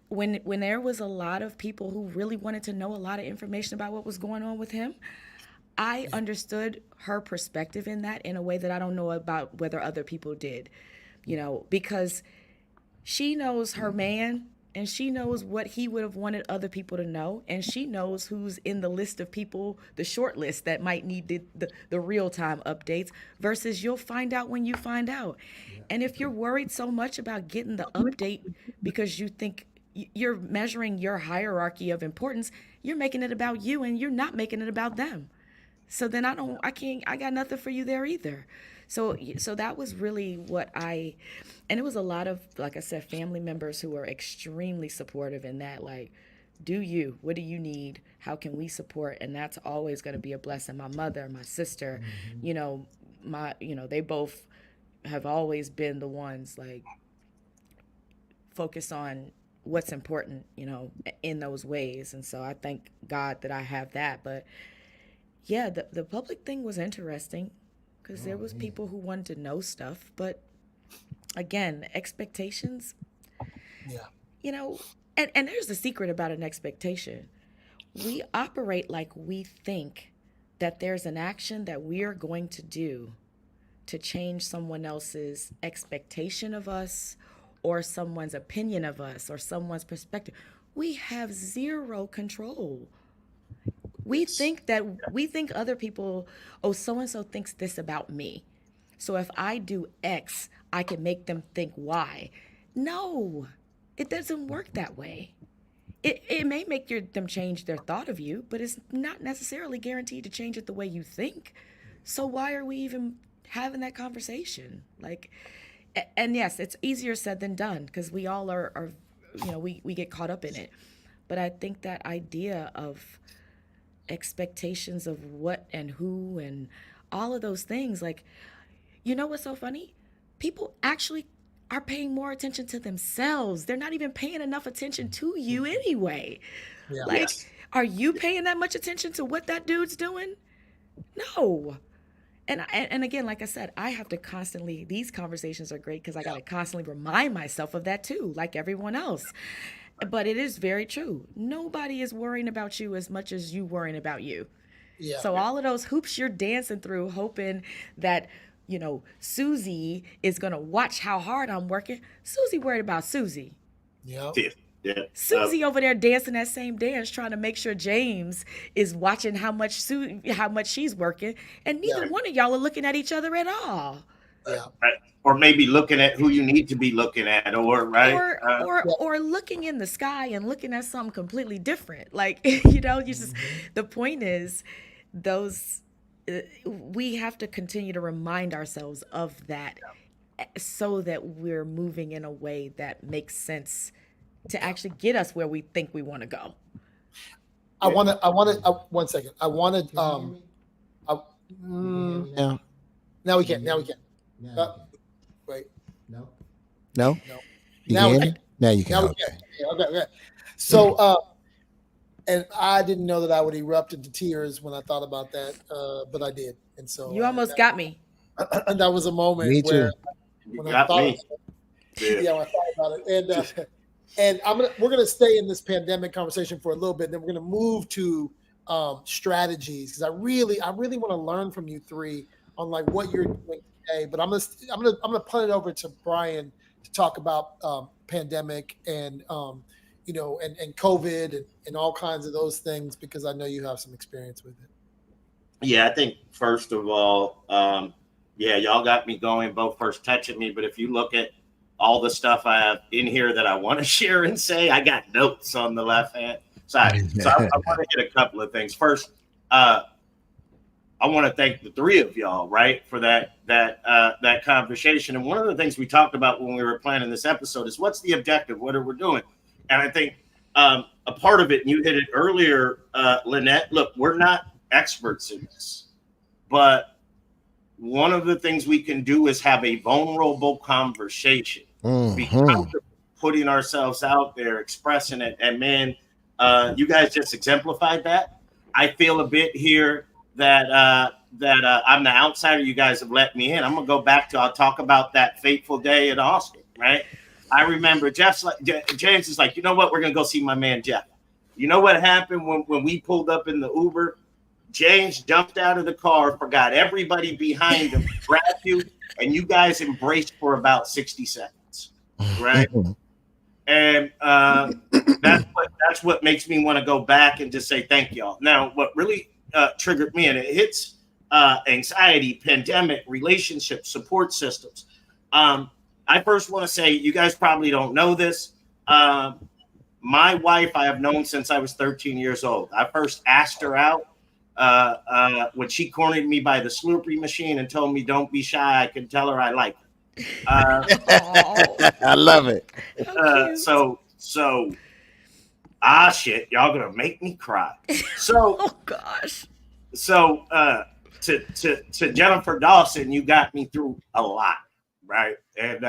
D: when there was a lot of people who really wanted to know a lot of information about what was going on with him, I understood her perspective in that in a way that I don't know about whether other people did, because she knows her man and she knows what he would have wanted other people to know, and she knows who's in the list of people, the short list that might need the real-time updates, versus you'll find out when you find out. And if you're worried so much about getting the update because you think you're measuring your hierarchy of importance, you're making it about you and you're not making it about them. So then I got nothing for you there either. So that was really and it was a lot of, like I said, family members who were extremely supportive in that, like, what do you need? How can we support? And that's always going to be a blessing. My mother, my sister, they both have always been the ones like focus on what's important, in those ways. And so I thank God that I have that. But yeah, the public thing was interesting because there was people who wanted to know stuff, but again, expectations,
A: Yeah.
D: And there's the secret about an expectation. We operate like we think that there's an action that we are going to do to change someone else's expectation of us or someone's opinion of us or someone's perspective. We have zero control. We think other people, oh, so and so thinks this about me. So if I do X, I can make them think Y. No, it doesn't work that way. it may make them change their thought of you, but it's not necessarily guaranteed to change it the way you think. So why are we even having that conversation? Like, and yes, it's easier said than done because we all are, we get caught up in it. But I think that idea of expectations of what and who and all of those things, like, you know what's so funny? People actually are paying more attention to themselves. They're not even paying enough attention to you anyway.
A: Yeah.
D: Like,
E: Yes.
D: are you paying that much attention to what that dude's doing? No. And again, like I said, I have to constantly, these conversations are great because I got to constantly remind myself of that too, like everyone else. But it is very true. Nobody is worrying about you as much as you worrying about you.
A: Yeah.
D: So all of those hoops you're dancing through, hoping that, Susie is going to watch how hard I'm working. Susie worried about Susie.
A: Yeah.
E: Yeah.
D: Susie over there dancing that same dance, trying to make sure James is watching how much she's working, and neither
A: Yeah.
D: one of y'all are looking at each other at all.
A: Yeah.
E: Right. Or maybe looking at who you need to be looking at, or right.
D: Or looking in the sky and looking at something completely different. Like, you just the point is those we have to continue to remind ourselves of that so that we're moving in a way that makes sense to actually get us where we think we want to go.
A: I want to, 1 second. I wanted,
B: Now,
A: now we can. Wait.
B: no.
A: No.
B: You
A: Now we
B: can?
A: can.
B: Now you can.
A: Now we
B: Okay.
A: can. Yeah, okay. So, and I didn't know that I would erupt into tears when I thought about that, but I did. And so
D: You almost got me.
A: that was a moment
B: Me too.
A: where
E: You
A: when I
E: got
A: thought,
E: me.
A: yeah, when I thought about it, and we're gonna stay in this pandemic conversation for a little bit. Then we're gonna move to strategies because I really want to learn from you three on like what you're doing today. But I'm gonna punt it over to Brian to talk about pandemic and and COVID and all kinds of those things because I know you have some experience with it.
E: Yeah, I think first of all, yeah, y'all got me going both first touching me. But if you look at all the stuff I have in here that I want to share and say, I got notes on the left hand side. So I want to hit a couple of things. First, I want to thank the three of y'all, right, for that conversation. And one of the things we talked about when we were planning this episode is what's the objective? What are we doing? And I think a part of it, and you hit it earlier, Lynette, look, we're not experts in this, but one of the things we can do is have a vulnerable conversation. Be comfortable putting ourselves out there, expressing it. And man, you guys just exemplified that. I feel a bit here that I'm the outsider. You guys have let me in. I'm gonna go back to. I'll talk about that fateful day at Austin. Right. I remember James is like, you know what? We're gonna go see my man Jeff. You know what happened when we pulled up in the Uber? James jumped out of the car, forgot everybody behind him, grabbed you, and you guys embraced for about 60 seconds, right? And that's what makes me want to go back and just say thank y'all. Now, what really triggered me, and it hits anxiety, pandemic, relationships, support systems. I first want to say, you guys probably don't know this. My wife, I have known since I was 13 years old. I first asked her out when she cornered me by the Slurpee machine and told me, don't be shy. I can tell her I like her.
B: I love it.
E: So shit, y'all gonna make me cry. So,
D: oh gosh.
E: So to Jennifer Dawson, you got me through a lot, right? And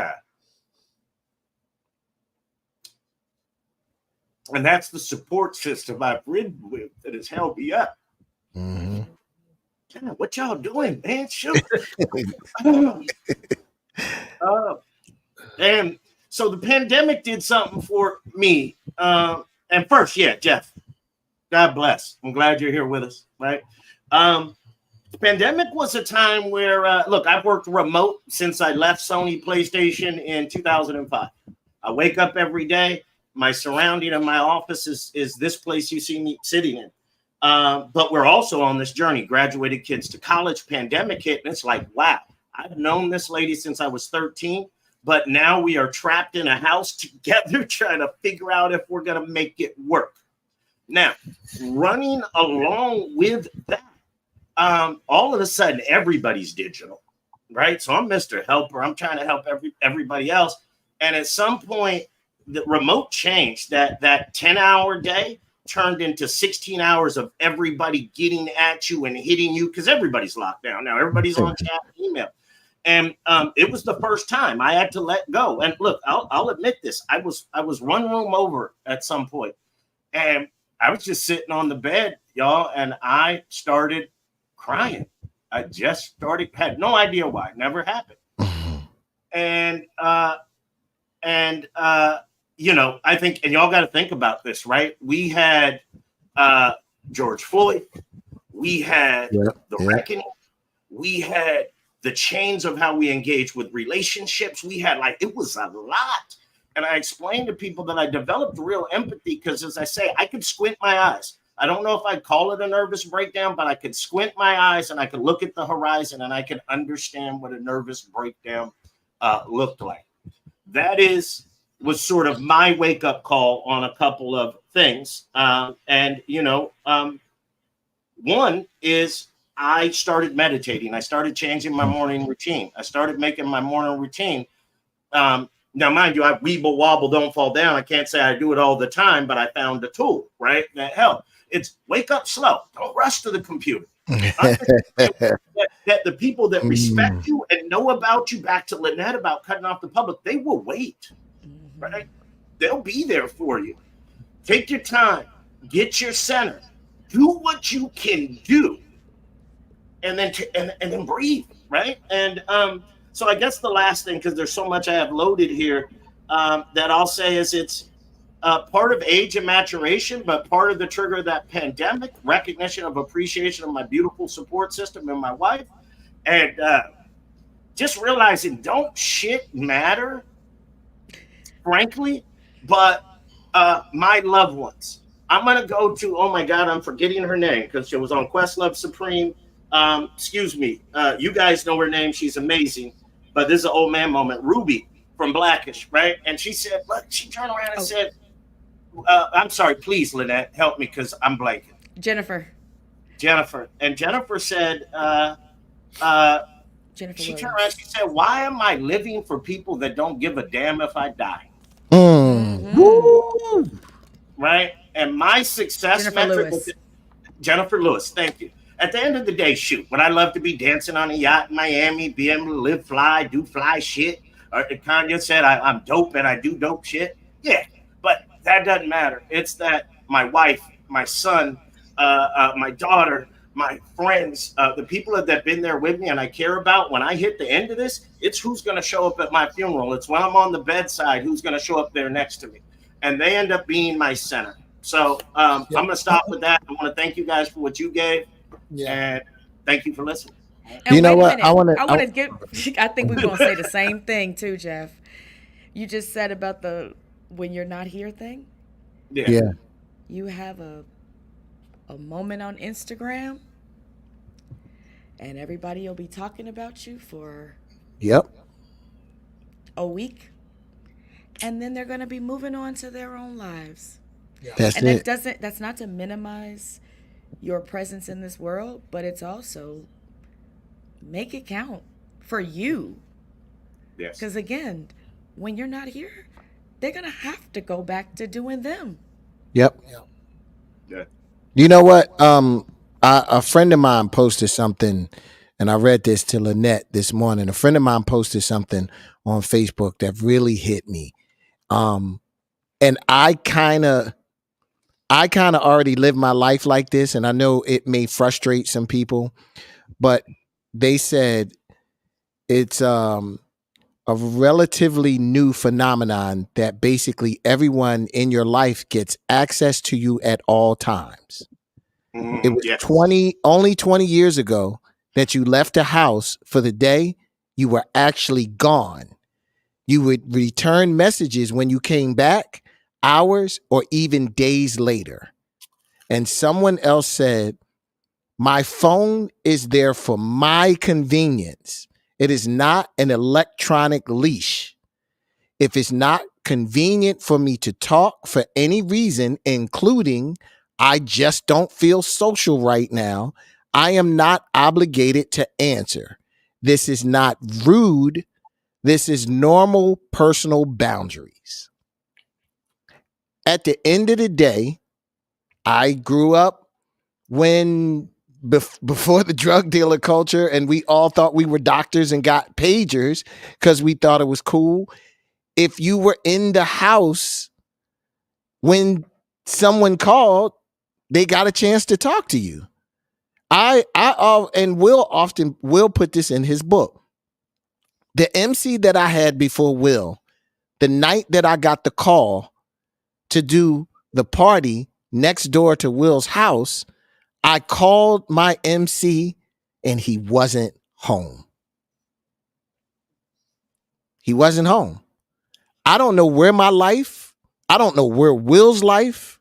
E: that's the support system I've ridden with that has held me up.
B: Mm-hmm.
E: God, what y'all doing, man? Shoot. And so the pandemic did something for me. And first, yeah, Jeff, God bless. I'm glad you're here with us, right? The pandemic was a time where, look, I've worked remote since I left Sony PlayStation in 2005. I wake up every day. My surrounding of my office is this place you see me sitting in. But we're also on this journey, graduated kids to college, pandemic hit, and it's like, wow, I've known this lady since I was 13. but now we are trapped in a house together trying to figure out if we're going to make it work. Now, running along with that, all of a sudden everybody's digital, right? So I'm Mr. Helper. I'm trying to help everybody else. And at some point, the remote changed. That 10-hour day turned into 16 hours of everybody getting at you and hitting you because everybody's locked down now. Everybody's on chat and email. And it was the first time I had to let go. And look, I'll admit this. I was one room over at some point, and I was just sitting on the bed, y'all, and I started crying. I just started, had no idea why, never happened. And you know, I think, and y'all got to think about this, right? We had George Floyd, we had the reckoning, we had the chains of how we engage with relationships. We had, like, it was a lot. And I explained to people that I developed real empathy because, as I say, I could squint my eyes. I don't know if I'd call it a nervous breakdown, but I could squint my eyes and I could look at the horizon and I could understand what a nervous breakdown looked like. That was sort of my wake up call on a couple of things. And, you know, one is I started meditating. I started changing my morning routine. I started making my morning routine. Now, mind you, I weeble wobble, don't fall down. I can't say I do it all the time, but I found a tool, right? That helped. It's wake up slow. Don't rush to the computer. that the people that respect you and know about you, back to Lynette about cutting off the public, they will wait, right? They'll be there for you. Take your time. Get your center. Do what you can do. And then and then breathe, right? And so I guess the last thing, because there's so much I have loaded here, that I'll say is it's part of age and maturation, but part of the trigger of that pandemic, recognition of appreciation of my beautiful support system and my wife, and just realizing don't shit matter, frankly, but my loved ones. I'm gonna go to, oh my God, I'm forgetting her name because she was on Questlove Supreme. Excuse me. You guys know her name. She's amazing. But this is an old man moment. Ruby from Blackish, right? And she said, look, she turned around and said, I'm sorry, please, Lynette, help me because I'm blanking.
D: Jennifer.
E: And Jennifer said,
D: Jennifer
E: she
D: Williams.
E: turned around and she said, why am I living for people that don't give a damn if I die? Right? And my success
D: Jennifer
E: metric
D: Lewis.
E: was Jennifer Lewis, thank you. At the end of the day, shoot, would I love to be dancing on a yacht in Miami, be able to live fly, do fly shit? Or Kanye said I'm dope and I do dope shit. Yeah, but that doesn't matter. It's that my wife, my son, my daughter, my friends, the people that have been there with me and I care about, when I hit the end of this, it's who's going to show up at my funeral. It's when I'm on the bedside, who's going to show up there next to me. And they end up being my center. So I'm going to stop with that. I want to thank you guys for what you gave. Yeah. And thank you for listening.
D: And
B: you know
D: wait a
B: what?
D: minute. I want to get, I think we're going to say the same thing too, Jeff. You just said about the when you're not here thing.
B: Yeah.
D: You have a moment on Instagram and everybody will be talking about you for a week. And then they're going to be moving on to their own lives.
B: Yeah. That's
D: and
B: it.
D: That's not to minimize your presence in this world, but it's also make it count for you.
E: Yes.
D: Because again, when you're not here, they're going to have to go back to doing them.
B: Yep.
E: Yeah.
B: You know what? A friend of mine posted something, and I read this to Lynette this morning. A friend of mine posted something on Facebook that really hit me. And I kind of already live my life like this, and I know it may frustrate some people, but they said it's a relatively new phenomenon that basically everyone in your life gets access to you at all times. It was 20 years ago that you left the house for the day, you were actually gone. You would return messages when you came back, hours or even days later. And someone else said, my phone is there for my convenience. It is not an electronic leash. If it's not convenient for me to talk for any reason, including I just don't feel social right now, I am not obligated to answer. This is not rude. This is normal personal boundaries. At the end of the day, I grew up when before the drug dealer culture, and we all thought we were doctors and got pagers because we thought it was cool. If you were in the house when someone called, they got a chance to talk to you. And Will put this in his book. The MC that I had before Will, the night that I got the call to do the party next door to Will's house, I called my MC and he wasn't home. He wasn't home. I don't know where my life, I don't know where Will's life,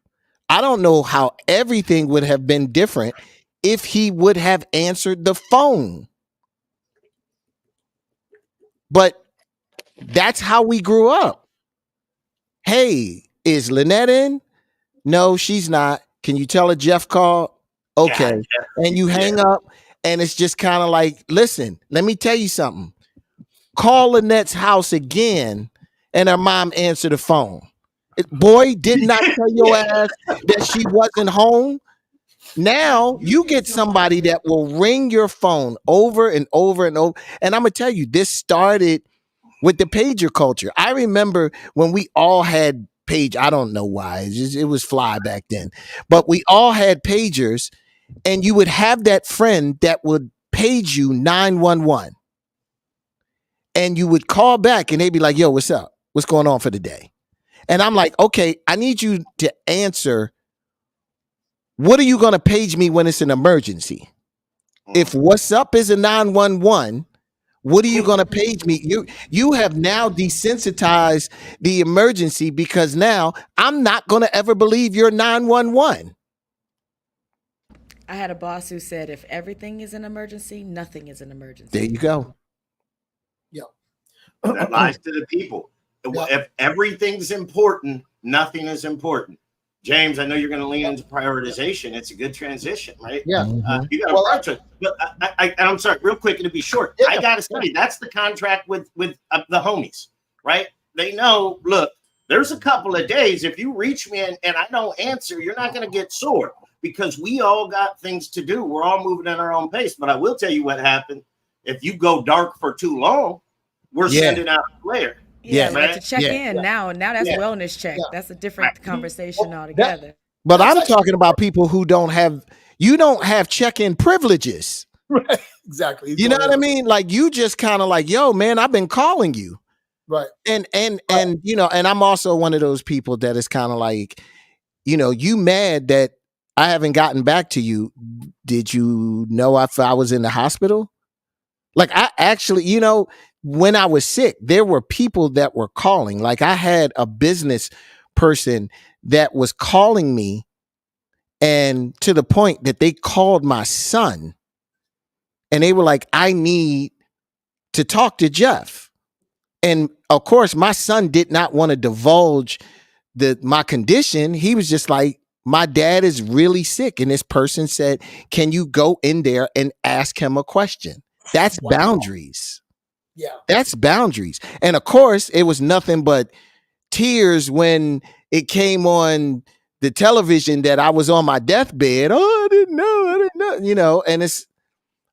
B: I don't know how everything would have been different if he would have answered the phone. But that's how we grew up. Hey, is Lynette in? No, she's not. Can you tell her Jeff called? Okay.
E: God,
B: And you
E: yeah.
B: hang up, and it's just kind of like, listen, let me tell you something. Call Lynette's house again, and her mom answered the phone. Boy, did not tell your ass that she wasn't home. Now you get somebody that will ring your phone over and over and over. And I'm gonna tell you, this started with the pager culture. I remember when we all had page. I don't know why. It was fly back then, but we all had pagers, and you would have that friend that would page you 911, and you would call back, and they'd be like, "Yo, what's up? What's going on for the day?" And I'm like, "Okay, I need you to answer. What are you gonna page me when it's an emergency? If what's up is a 911, what are you going to page me? You have now desensitized the emergency, because now I'm not going to ever believe you're 911.
D: I had a boss who said, if everything is an emergency, nothing is an
B: There
D: emergency.
B: you go.
A: Yeah.
E: That lies to the people.
A: Yeah.
E: If everything's important, nothing is important. James, I know you're going to lean into prioritization. It's a good transition, right?
A: Yeah.
B: Mhm.
E: You got to
A: Well,
E: prioritize. But and I'm sorry, real quick, it'll be short.
A: Yeah,
E: I got to say, that's the contract with the homies, right? They know, look, there's a couple of days. If you reach me and I don't answer, you're not going to get sore, because we all got things to do. We're all moving at our own pace. But I will tell you what happened. If you go dark for too long, we're
B: Yeah.
E: sending out a flare.
D: Yeah,
B: Yeah.
D: like to check
B: Yeah.
D: in now. Now that's
E: Yeah.
D: wellness check.
A: Yeah.
D: That's a
E: Right.
D: different conversation
A: Well,
D: altogether.
B: But
A: That's
B: I'm
A: actually
B: talking about people who don't have, you don't have check-in privileges.
A: right. Exactly. He's
B: You know
A: going
B: what I
A: in.
B: mean? Like, you just kind of like, yo, man, I've been calling you.
A: Right.
B: And
A: Right.
B: you know, and I'm also one of those people that is kind of like, you know, you mad that I haven't gotten back to you. Did you know if I was in the hospital? Like, I actually, you know, when I was sick, there were people that were calling. Like, I had a business person that was calling me, and to the point that they called my son, and they were like, I need to talk to Jeff. And of course, my son did not want to divulge my condition. He was just like, my dad is really sick. And this person said, can you go in there and ask him a question? That's
A: Wow.
B: boundaries.
A: Yeah.
B: That's boundaries. And of course, it was nothing but tears when it came on the television that I was on my deathbed. Oh, I didn't know, you know, and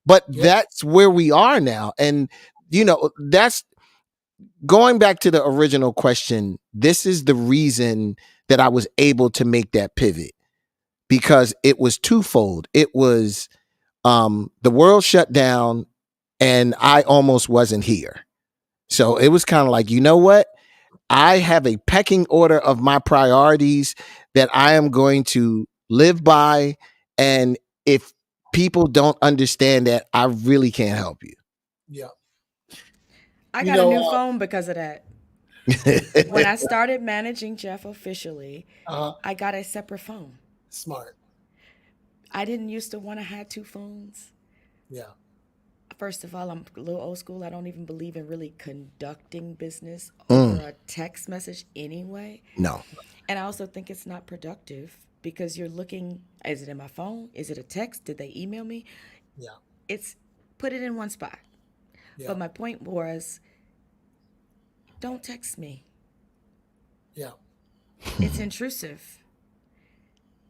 B: but
A: Yeah.
B: that's where we are now. And, you know, that's going back to the original question. This is the reason that I was able to make that pivot, because it was twofold. It was the world shut down and I almost wasn't here. So it was kind of like, you know what? I have a pecking order of my priorities that I am going to live by. And if people don't understand that, I really can't help you.
A: Yeah.
D: I
A: You
D: got a
A: know,
D: new phone because of that. When I started managing Jeff officially, I got a separate phone.
A: Smart.
D: I didn't used to want to have two phones.
A: Yeah.
D: First of all, I'm a little old school. I don't even believe in really conducting business over
B: Mm,
D: a text message anyway.
B: no.
D: And I also think it's not productive because you're looking, is it in my phone? Is it a text? Did they email me?
A: Yeah.
D: It's put it in one spot.
A: Yeah.
D: But my point was, don't text me.
A: Yeah.
D: It's intrusive.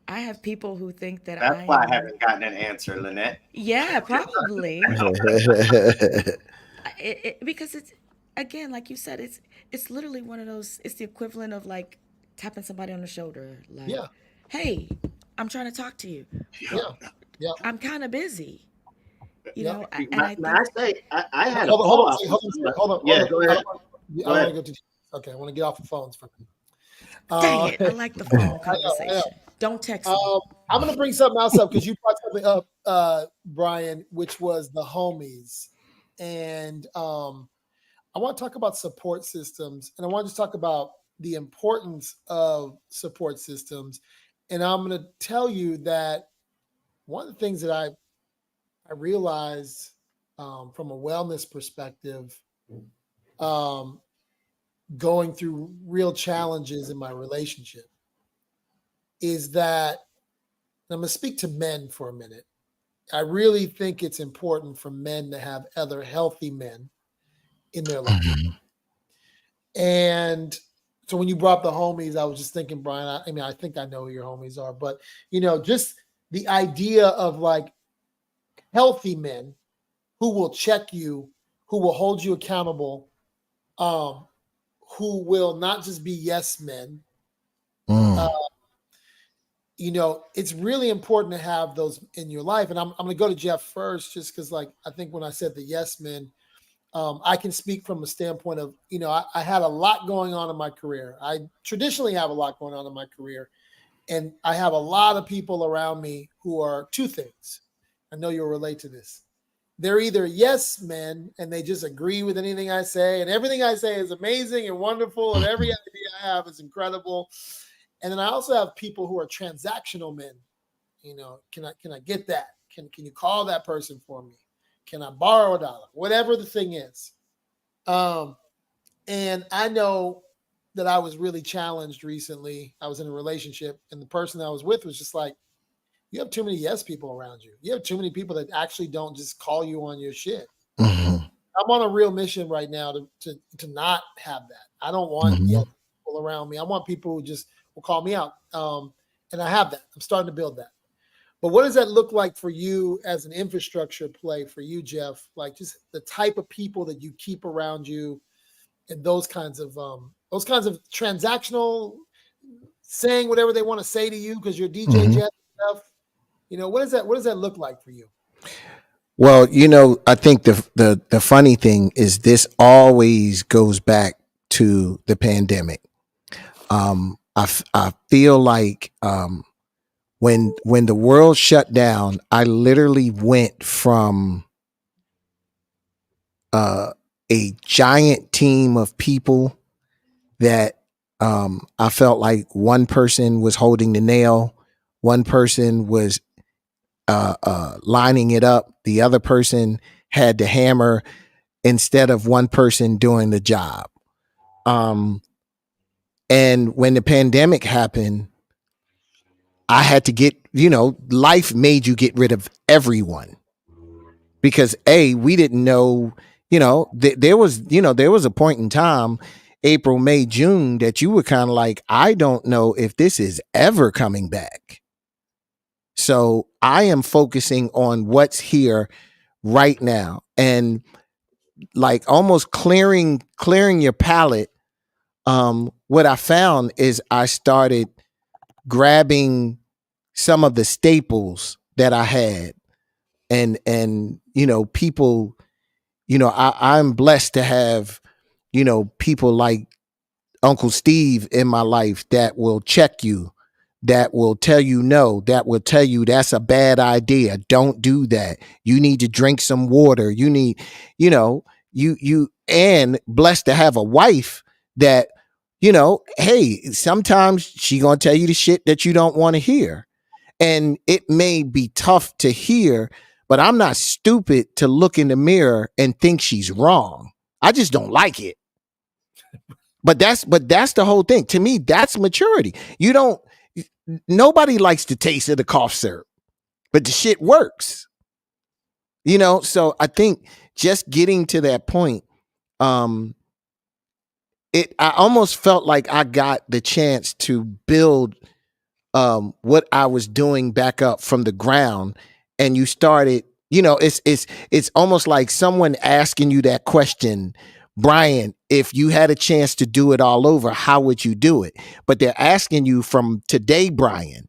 D: I have people who think that
E: That's
D: I
E: why I
D: am,
E: haven't gotten an answer, Lynette.
D: yeah, probably. Because it's, again, like you said, it's literally one of those, it's the equivalent of like tapping somebody on the shoulder, like,
A: Yeah.
D: hey, I'm trying to talk to you.
A: Yeah. Yeah.
D: I'm kind of busy,
A: Yeah.
D: and I
E: May I
D: think,
E: say, I had a
A: Hold on,
E: call.
A: hold
E: Yeah,
A: on.
E: go
A: I
E: ahead.
A: don't want, I
E: Go
A: don't
E: ahead.
A: want to go too. Okay, I want to get off the phones for a minute.
D: dang it, I like the phone
A: I know.
D: conversation. Don't text me.
A: I'm gonna bring something else up because you brought something up, Brian, which was the homies, and I want to talk about support systems, and I want to talk about the importance of support systems, and I'm gonna tell you that one of the things that I realized from a wellness perspective, um, going through real challenges in my relationship, is that I'm gonna speak to men for a minute. I really think it's important for men to have other healthy men in their life.
B: Mhm.
A: And so when you brought up the homies, I was just thinking, Brian, I mean, I think I know who your homies are, but just the idea of like healthy men who will check you, who will hold you accountable, um, who will not just be yes men. Uh,
B: Mm,
A: it's really important to have those in your life. And I'm going to go to Jeff first, just because, like, I think when I said the yes men, I can speak from a standpoint of, I had a lot going on in my career. I traditionally have a lot going on in my career. And I have a lot of people around me who are two things. I know you'll relate to this. They're either yes men and they just agree with anything I say, and everything I say is amazing and wonderful, and every
B: mhm,
A: idea I have is incredible. And then I also have people who are transactional men. Can I get that? Can you call that person for me? Can I borrow a dollar? Whatever the thing is. Um, and I know that I was really challenged recently. I was in a relationship, and the person I was with was just like, you have too many yes people around you. You have too many people that actually don't just call you on your shit.
B: mhm,
A: I'm on a real mission right now to not have that. I don't want yes
B: mhm.
A: people around me. I want people who just will call me out. And I have that. I'm starting to build that. But what does that look like for you as an infrastructure play for you, Jeff? Like just the type of people that you keep around you, and those kinds of transactional, saying whatever they want to say to you because you're DJ
B: Mhm.
A: Jeff stuff. What does that look like for you?
B: Well, I think the funny thing is this always goes back to the pandemic. I feel like when the world shut down, I literally went from uh, a giant team of people that I felt like one person was holding the nail, one person was lining it up, the other person had the hammer instead of one person doing the job. Um, and when the pandemic happened, I had to life made you get rid of everyone because we didn't know, there was a point in time, April, May, June, that you were kind of like, I don't know if this is ever coming back. So I am focusing on what's here right now and like almost clearing your palate. What I found is I started grabbing some of the staples that I had and people, I'm blessed to have, people like Uncle Steve in my life that will check you, that will tell you no, that will tell you that's a bad idea. Don't do that. You need to drink some water. You need, you know, and blessed to have a wife that, hey, sometimes she gonna tell you the shit that you don't want to hear. And it may be tough to hear, but I'm not stupid to look in the mirror and think she's wrong. I just don't like it. But that's the whole thing. To me, that's maturity. You don't nobody likes the taste of the cough syrup, but the shit works. So I think just getting to that point, um, I almost felt like I got the chance to build what I was doing back up from the ground, and you started. It's almost like someone asking you that question, Brian. If you had a chance to do it all over, how would you do it? But they're asking you from today, Brian.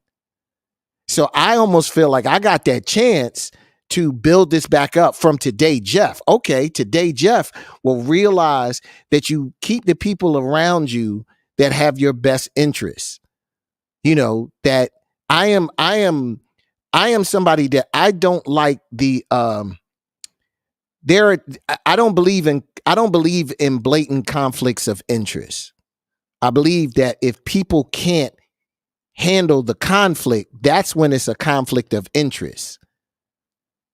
B: So I almost feel like I got that chance to build this back up from today, Jeff. Okay, today, Jeff will realize that you keep the people around you that have your best interests. That I am somebody that I don't like the there I don't believe in blatant conflicts of interest. I believe that if people can't handle the conflict, that's when it's a conflict of interest.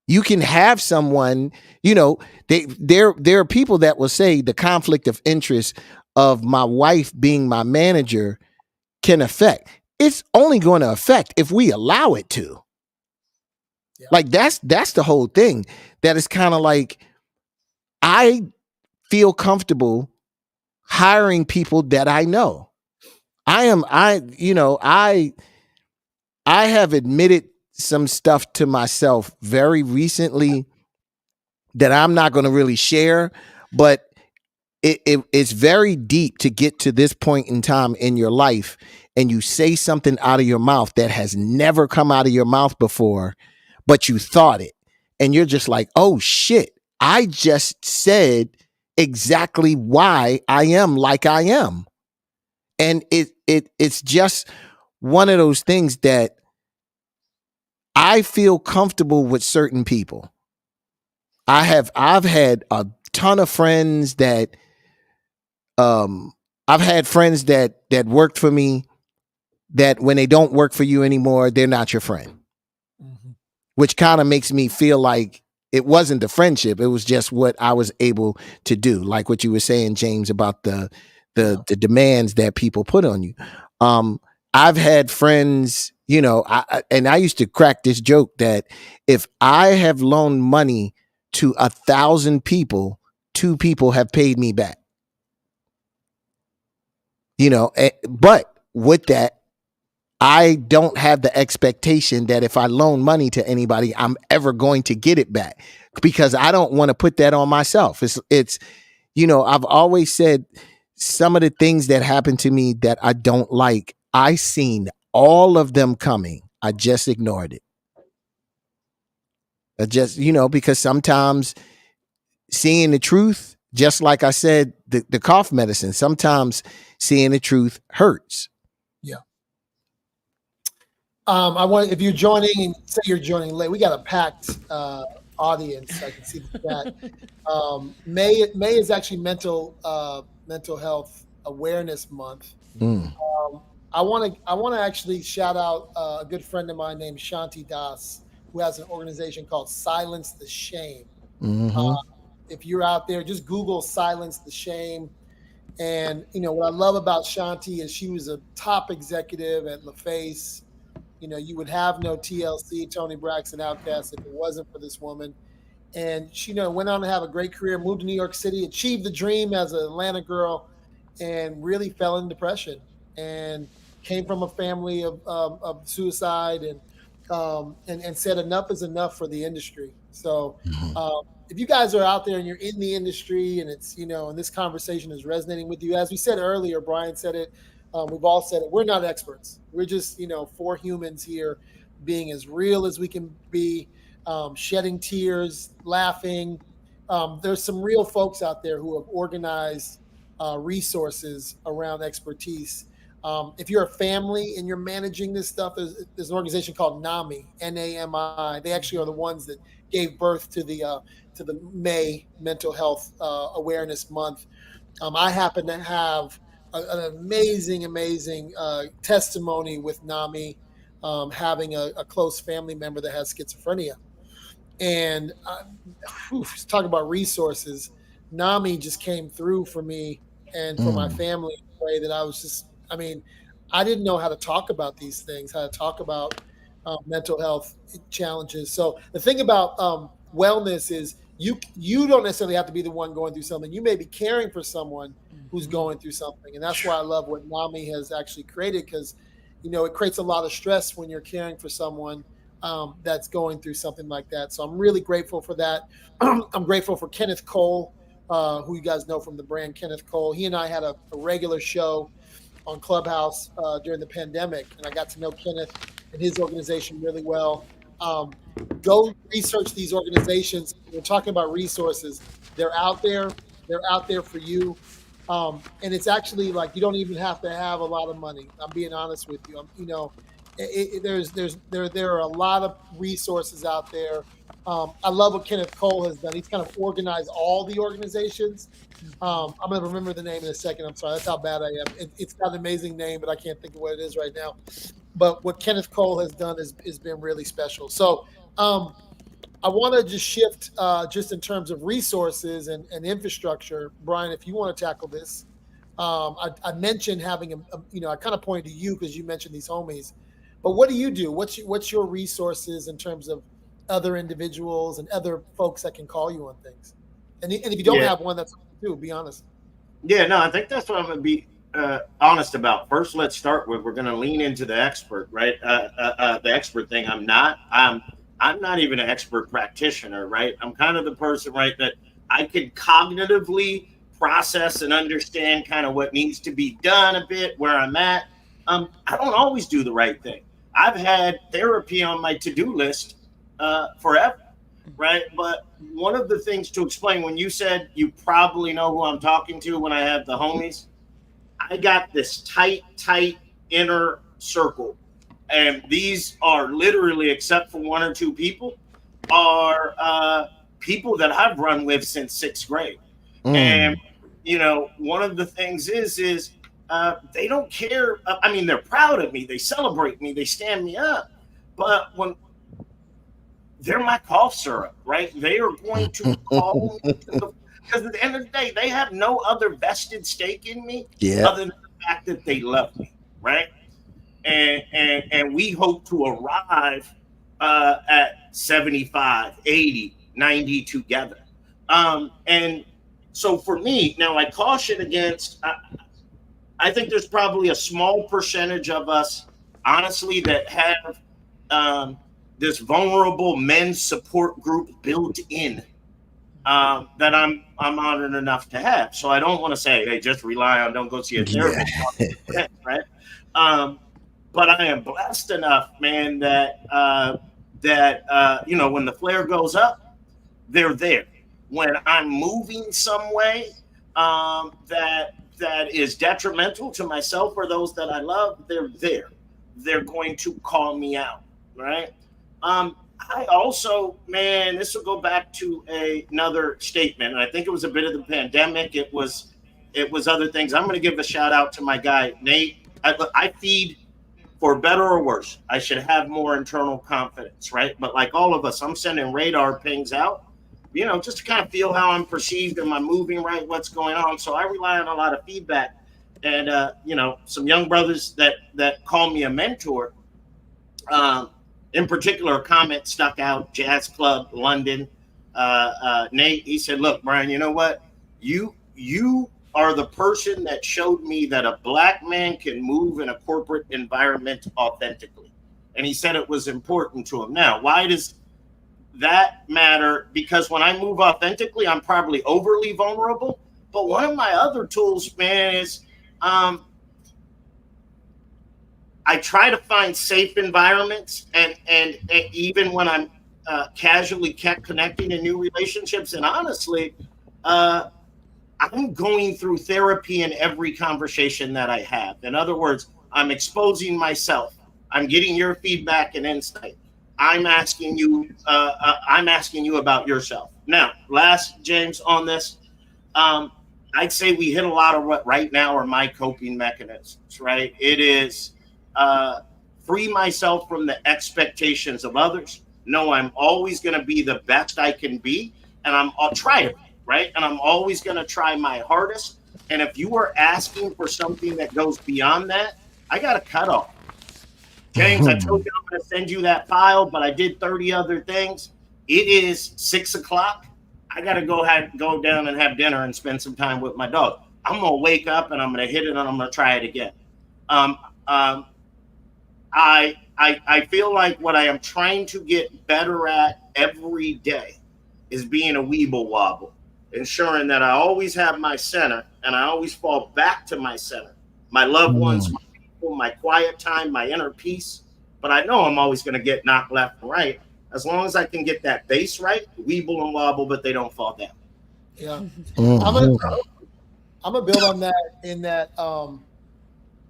B: You can have someone, there are people that will say the conflict of interest of my wife being my manager can affect. It's only going to affect if we allow it to.
A: Yeah.
B: Like that's the whole thing. That is kind of like I feel comfortable hiring people that I know. I have admitted some stuff to myself very recently that I'm not going to really share, but it's very deep to get to this point in time in your life and you say something out of your mouth that has never come out of your mouth before, but you thought it. And you're just like, oh shit, I just said exactly why I am like I am. And it's just one of those things that I feel comfortable with certain people. I've had a ton of friends that um I've had friends that worked for me that when they don't work for you anymore, they're not your friend.
A: Mhm.
B: Which kind of makes me feel like it wasn't the friendship, it was just what I was able to do. Like what you were saying, James, about the
A: Yeah.
B: the demands that people put on you. Um I've had friends, and I used to crack this joke that if I have loaned money to 1,000 people, 2 people have paid me back. But with that, I don't have the expectation that if I loan money to anybody, I'm ever going to get it back because I don't want to put that on myself. I've always said some of the things that happen to me that I don't like, I seen all of them coming. I just ignored it. Because sometimes seeing the truth, just like I said, the cough medicine, sometimes seeing the truth hurts.
A: Yeah. I want if you're joining and say you're joining late, we got a packed audience. I can see the chat. May is actually mental health awareness month.
B: Mm.
A: I want to actually shout out a good friend of mine named Shanti Das, who has an organization called Silence the Shame.
B: Hmm.
A: If you're out there, just Google Silence the Shame. And what I love about Shanti is she was a top executive at LaFace. You would have no TLC, Tony Braxton, Outcast, if it wasn't for this woman. And she, went on to have a great career, moved to New York City, achieved the dream as an Atlanta girl, and really fell in depression. And came from a family of suicide, and said enough is enough for the industry. So if you guys are out there and you're in the industry and it's and this conversation is resonating with you, as we said earlier, Brian said it, we've all said it. We're not experts. We're just four humans here, being as real as we can be, shedding tears, laughing. There's some real folks out there who have organized resources around expertise. If you're a family and you're managing this stuff, there's an organization called NAMI, NAMI. They actually are the ones that gave birth to the May Mental Health Awareness Month. I happen to have an amazing testimony with NAMI, having a close family member that has schizophrenia. And talk about resources. NAMI just came through for me and for my
B: Mm.
A: family in a way that I was just, I mean, I didn't know how to talk about these things, how to talk about mental health challenges. So the thing about wellness is you don't necessarily have to be the one going through something. You may be caring for someone who's
D: Mm-hmm.
A: going through something, and that's why I love what NAMI has actually created because it creates a lot of stress when you're caring for someone that's going through something like that. So I'm really grateful for that. I'm grateful for Kenneth Cole, who you guys know from the brand Kenneth Cole. He and I had a regular show on Clubhouse during the pandemic, and I got to know Kenneth and his organization really well. Um, go research these organizations. We're talking about resources. They're out there. They're out there for you. And it's actually like you don't even have to have a lot of money. I'm being honest with you. There are a lot of resources out there. I love what Kenneth Cole has done. He's kind of organized all the organizations. I'm going to remember the name in a second. I'm sorry. That's how bad I am. It's got an amazing name, but I can't think of what it is right now. But what Kenneth Cole has done has been really special. So um, I want to just shift just in terms of resources and infrastructure. Brian, if you want to tackle this, I mentioned having I kind of pointed to you because you mentioned these homies. But what do you do? What's your resources in terms of other individuals and other folks that can call you on things? And if you don't
E: Yeah,
A: have one, that's too. Be honest.
E: yeah, no, I think that's what I'm going to be honest about. First, let's start with we're going to lean into the expert, right? The expert thing. I'm not even an expert practitioner, right? I'm kind of the person, right, that I can cognitively process and understand kind of what needs to be done a bit where I'm at. I don't always do the right thing. I've had therapy on my to-do list forever, right? But one of the things to explain when you said you probably know who I'm talking to when I have the homies, I got this tight inner circle. And these are literally, except for one or two people, are people that I've run with since sixth grade. And,
B: Mm.
E: one of the things is they don't care. I mean, they're proud of me. They celebrate me. They stand me up. But when they're my cough syrup, right? They are going to call me to the because at the end of the day, they have no other vested stake in me
B: Yep.
E: other than the fact that they love me, right? And we hope to arrive at 75, 80, 90 together. And so for me, now I caution against, I think there's probably a small percentage of us, honestly, that have um, this vulnerable men's support group built in that I'm honored enough to have. So I don't want to say, hey, just rely on, don't go see a
B: Yeah.
E: therapist, talk to your friends, right? Um, but I am blessed enough, man, that when the flare goes up, they're there. When I'm moving some way that is detrimental to myself or those that I love, they're there. They're going to call me out, right? I also, man, this will go back to another statement, and I think it was a bit of the pandemic. It was other things. I'm going to give a shout out to my guy Nate. I feed for better or worse. I should have more internal confidence, right? But like all of us, I'm sending radar pings out, just to kind of feel how I'm perceived. Am I moving right? What's going on? So I rely on a lot of feedback, and some young brothers that call me a mentor. Um, in particular, a comment stuck out. Jazz Club London. Nate, he said, "Look, Brian, you know what? You are the person that showed me that a black man can move in a corporate environment authentically." And he said it was important to him. Now, why does that matter? Because when I move authentically, I'm probably overly vulnerable. But one of my other tools, man, is um, I try to find safe environments, and even when I'm casually kept connecting in new relationships, and honestly, uh, I'm going through therapy in every conversation that I have. In other words, I'm exposing myself. I'm getting your feedback and insight. I'm asking you. I'm asking you about yourself. Now, last James on this, um, I'd say we hit a lot of what right now are my coping mechanisms. Right? It is uh, free myself from the expectations of others. know I'm always going to be the best I can be, and I'll try to be, right, and I'm always going to try my hardest. And if you are asking for something that goes beyond that, I got a cutoff. James, I told you I'm going to send you that file, but I did 30 other things. It is 6 o'clock. I got to go down and have dinner and spend some time with my dog. I'm going to wake up and I'm going to hit it and I'm going to try it again. Um, um, I feel like what I am trying to get better at every day is being a weeble wobble, ensuring that I always have my center and I always fall back to my center, my loved ones, my people, my quiet time, my inner peace. But I know I'm always going to get knocked left and right. As long as I can get that base right, weeble and wobble, but they don't fall down.
A: Yeah. I'm gonna
B: Mhm.
A: I'm gonna build on that in that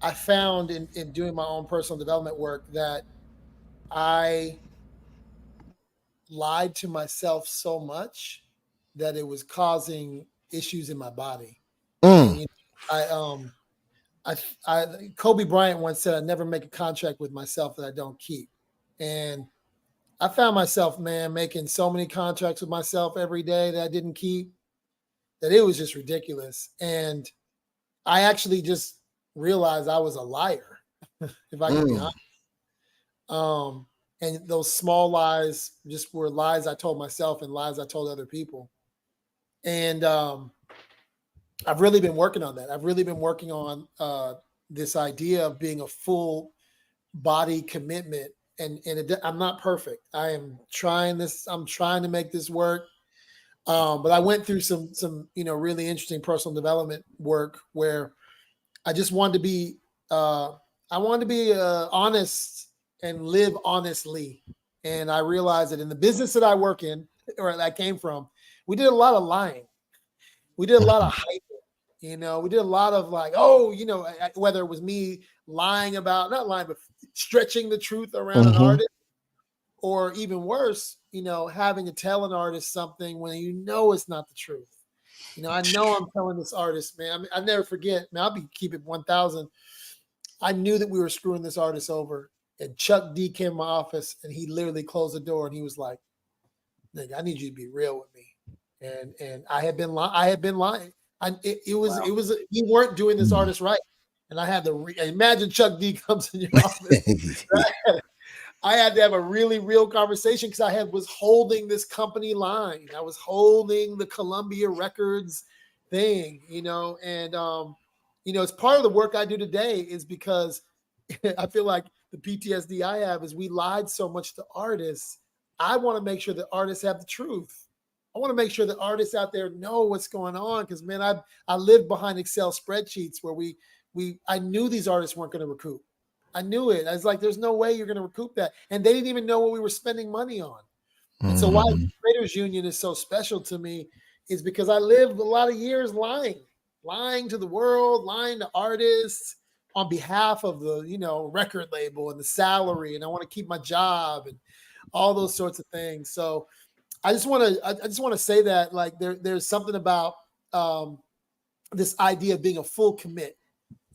A: I found in doing my own personal development work that I lied to myself so much that it was causing issues in my body. And
B: Mm.
A: you know, I Kobe Bryant once said, "I never make a contract with myself that I don't keep." And I found myself, man, making so many contracts with myself every day that I didn't keep, that it was just ridiculous. And I actually just realized I was a liar, if I can be honest.
B: Mm.
A: Um, and those small lies just were lies I told myself and lies I told other people. And I've really been working on that. I've really been working on this idea of being a full body commitment. I'm not perfect. I am trying this. I'm trying to make this work. But I went through some really interesting personal development work where I just wanted to be I wanted to be honest and live honestly. And I realized that in the business that I work in, or that I came from, we did a lot of lying. We did a lot of hype. We did a lot of like, oh, whether it was me lying about, not lying, but stretching the truth around an
B: Mhm.
A: artist, or even worse, having to tell an artist something when you know it's not the truth. I know I'm telling this artist, man. I mean, I never forget, man. I'll be keep it 1,000. I knew that we were screwing this artist over, and Chuck D came in my office, and he literally closed the door, and he was like, "Nigga, I need you to be real with me." And I had been lying.
E: Wow.
A: We weren't doing this
B: Mm.
A: artist right, and I had to imagine Chuck D comes in your office. I had to have a really real conversation because was holding this company line. I was holding the Columbia Records thing, and it's part of the work I do today is because I feel like the PTSD I have is we lied so much to artists. I want to make sure that artists have the truth. I want to make sure that artists out there know what's going on because man, I lived behind Excel spreadsheets where I knew these artists weren't going to recoup. I knew it. I was like, there's no way you're going to recoup that. And they didn't even know what we were spending money on. And so why
B: Mhm.
A: Creators Union is so special to me is because I lived a lot of years lying to the world, lying to artists on behalf of the, record label and the salary. And I want to keep my job and all those sorts of things. So I just want to say that like there's something about um, this idea of being a full commit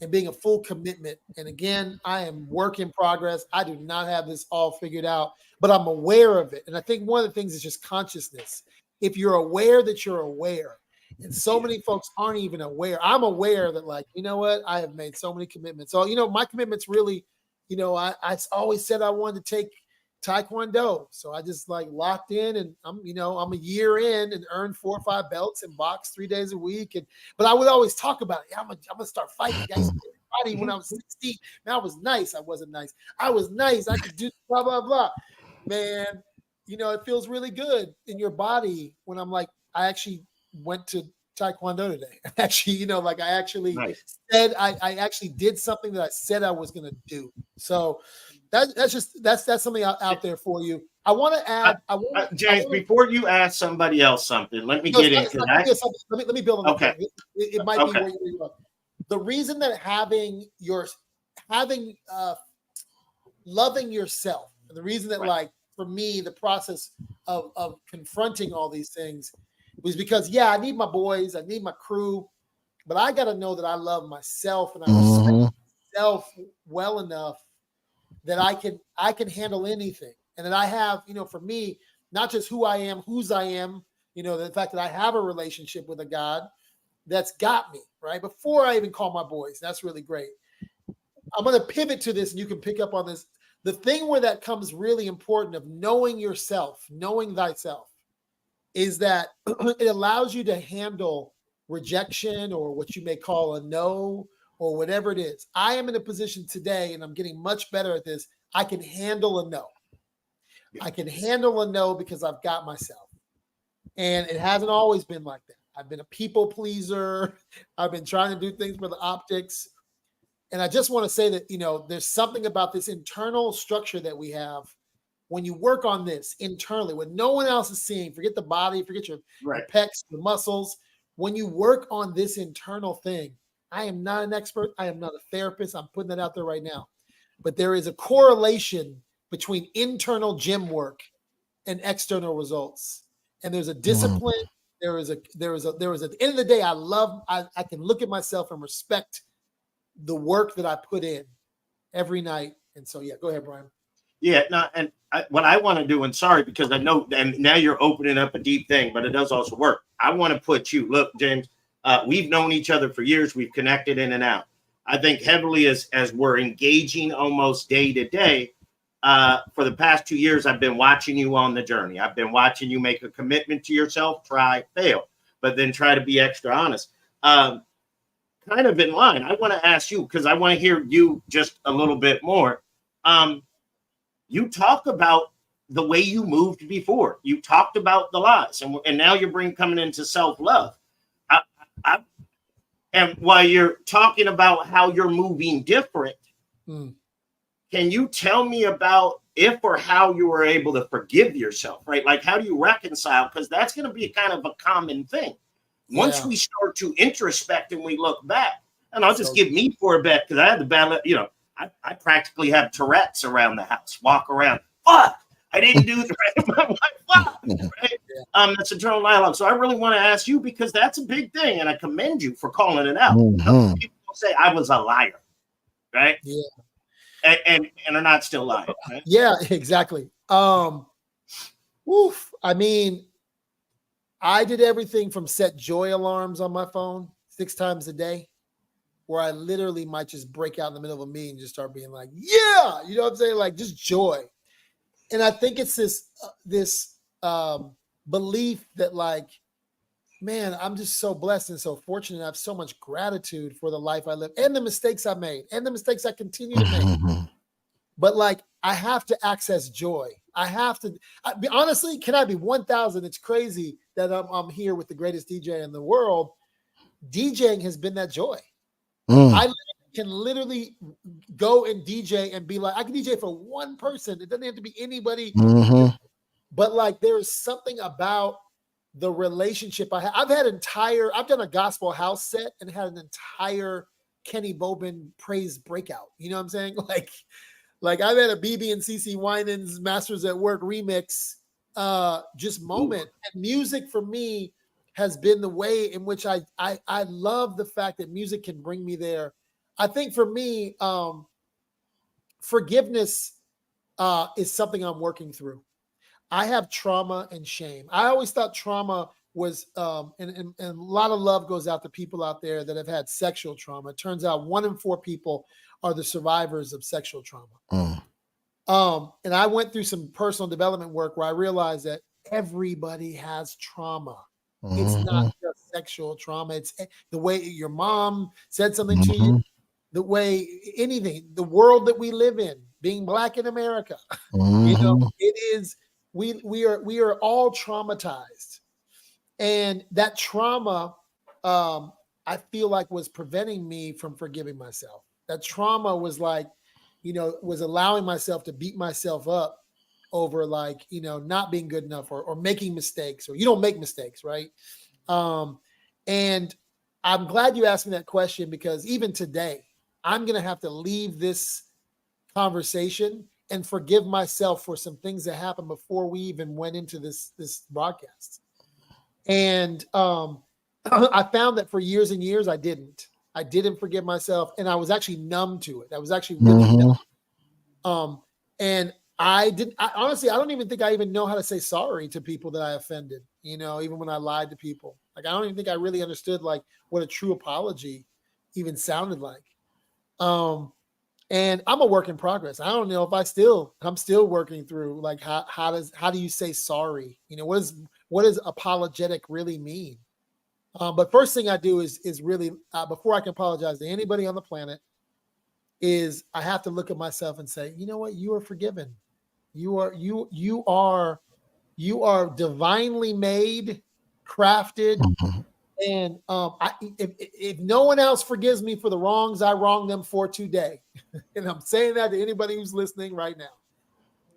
A: and being a full commitment. And again, I am work in progress. I do not have this all figured out, but I'm aware of it. And I think one of the things is just consciousness. If you're aware that you're aware, and so
E: Yeah.
A: many folks aren't even aware. I'm aware that, like, you know what? I have made so many commitments. So, my commitments really, I always said I wanted to take Taekwondo. So I just like locked in and I'm a year in and earned 4 or 5 belts and box 3 days a week. But I would always talk about it. Yeah, I'm gonna start fighting. I used to get fighting when I was 16. Man, I was nice. I wasn't nice. I was nice. I could do blah blah blah. Man, it feels really good in your body when I'm like, I actually went to Taekwondo today. Actually, like I actually
E: Nice.
A: said I actually did something that I said I was gonna do. So that's something out there for you. I want to
E: Uh,
A: add. I
E: James,
A: want to.
E: before you ask somebody else something, let me
A: No,
E: get
A: it's
E: into
A: not
E: that.
A: give me something. Let me build on that
E: Okay.
A: point. It might be
E: Okay.
A: where you are. The reason that having loving yourself, and the reason that
E: Right.
A: like for me the process of confronting all these things was because yeah, I need my boys, I need my crew, but I got to know that I love myself and I respect
B: Mhm.
A: myself well enough that I can handle anything. and that I have, for me, not just who I am, whose I am, the fact that I have a relationship with a God that's got me, right? Before I even call my boys. That's really great. I'm going to pivot to this and you can pick up on this. The thing where that comes really important of knowing yourself, knowing thyself, is that it allows you to handle rejection or what you may call a no or whatever it is. I am in a position today, and I'm getting much better at this. I can handle a no. I can handle a no because I've got myself. And it hasn't always been like that. I've been a people pleaser. I've been trying to do things for the optics. And I just want to say that, there's something about this internal structure that we have when you work on this internally, when no one else is seeing, forget the body, forget your pecs, your muscles. When you work on this internal thing, I am not an expert. I am not a therapist. I'm putting that out there right now. But there is a correlation between internal gym work and external results. And there's a discipline. There is at the end of the day, I can look at myself and respect the work that I put in every night. And so, yeah, go ahead, Brian.
E: Yeah, no, and what I want to do, and sorry, because I know, and now you're opening up a deep thing, but it does also work. I want to put you, look, James, we've known each other for years. We've connected in and out. I think heavily as we're engaging almost day to day, for the past 2 years, I've been watching you on the journey. I've been watching you make a commitment to yourself, try, fail, but then try to be extra honest. Kind of in line, I want to ask you, because I want to hear you just a little bit more. You talk about the way you moved before. You talked about the lies, and now you're coming into self-love. And while you're talking about how you're moving different, can you tell me about if or how you were able to forgive yourself, right? Like, how do you reconcile? Because that's going to be kind of a common thing. Once we start to introspect and we look back, and I'll just give me for a bet, because I had the bad, I practically have Tourette's around the house, walk around. Fuck, I didn't do the right. Fuck, right? That's internal dialogue. So I really want to ask you, because that's a big thing, and I commend you for calling it out. People say I was a liar, right?
A: Yeah,
E: and are not still lying. Right?
A: Yeah, exactly. I mean, I did everything from set joy alarms on my phone 6 times a day, where I literally might just break out in the middle of a meeting and just start being like, yeah, you know what I'm saying? Like, just joy. And I think it's this belief that, like, man, I'm just so blessed and so fortunate. I have so much gratitude for the life I live and the mistakes I made and the mistakes I continue to make. But, like, I have to access joy. I have to honestly, can I be 1,000? It's crazy that I'm here with the greatest DJ in the world. DJing has been that joy. I can literally go and DJ and be like, I can DJ for one person. It doesn't have to be anybody. But, like, there is something about the relationship I have. I've done a gospel house set and had an entire Kenny Bobin praise breakout. You know what I'm saying? Like I've had a BB and CC Winans Masters at Work remix just moment. And music for me has been the way in which I love the fact that music can bring me there. I think for me, forgiveness is something I'm working through. I have trauma and shame. I always thought trauma was, and a lot of love goes out to people out there that have had sexual trauma. It turns out 1 in 4 people are the survivors of sexual trauma. And I went through some personal development work where I realized that everybody has trauma. It's not just sexual trauma. It's the way your mom said something to you, the way anything, the world that we live in, being Black in America, it is, we are all traumatized. And that trauma, I feel like, was preventing me from forgiving myself. That trauma was like, was allowing myself to beat myself up over, like, not being good enough or making mistakes, or you don't make mistakes, right? And I'm glad you asked me that question, because even today, I'm going to have to leave this conversation and forgive myself for some things that happened before we even went into this broadcast. And I found that for years and years, I didn't forgive myself, and I was actually numb to it. I was actually really numb. And Honestly, I don't even think I even know how to say sorry to people that I offended. Even when I lied to people, like I don't even think I really understood like what a true apology even sounded like. Um, and I'm a work in progress. I don't know if I'm still working through like how do you say sorry? What does apologetic really mean? But first thing I do is really before I can apologize to anybody on the planet is I have to look at myself and say, you know what, you are forgiven. You are divinely made, crafted,
B: Mhm.
A: and if no one else forgives me for the wrongs I wronged them for today, and I'm saying that to anybody who's listening right now,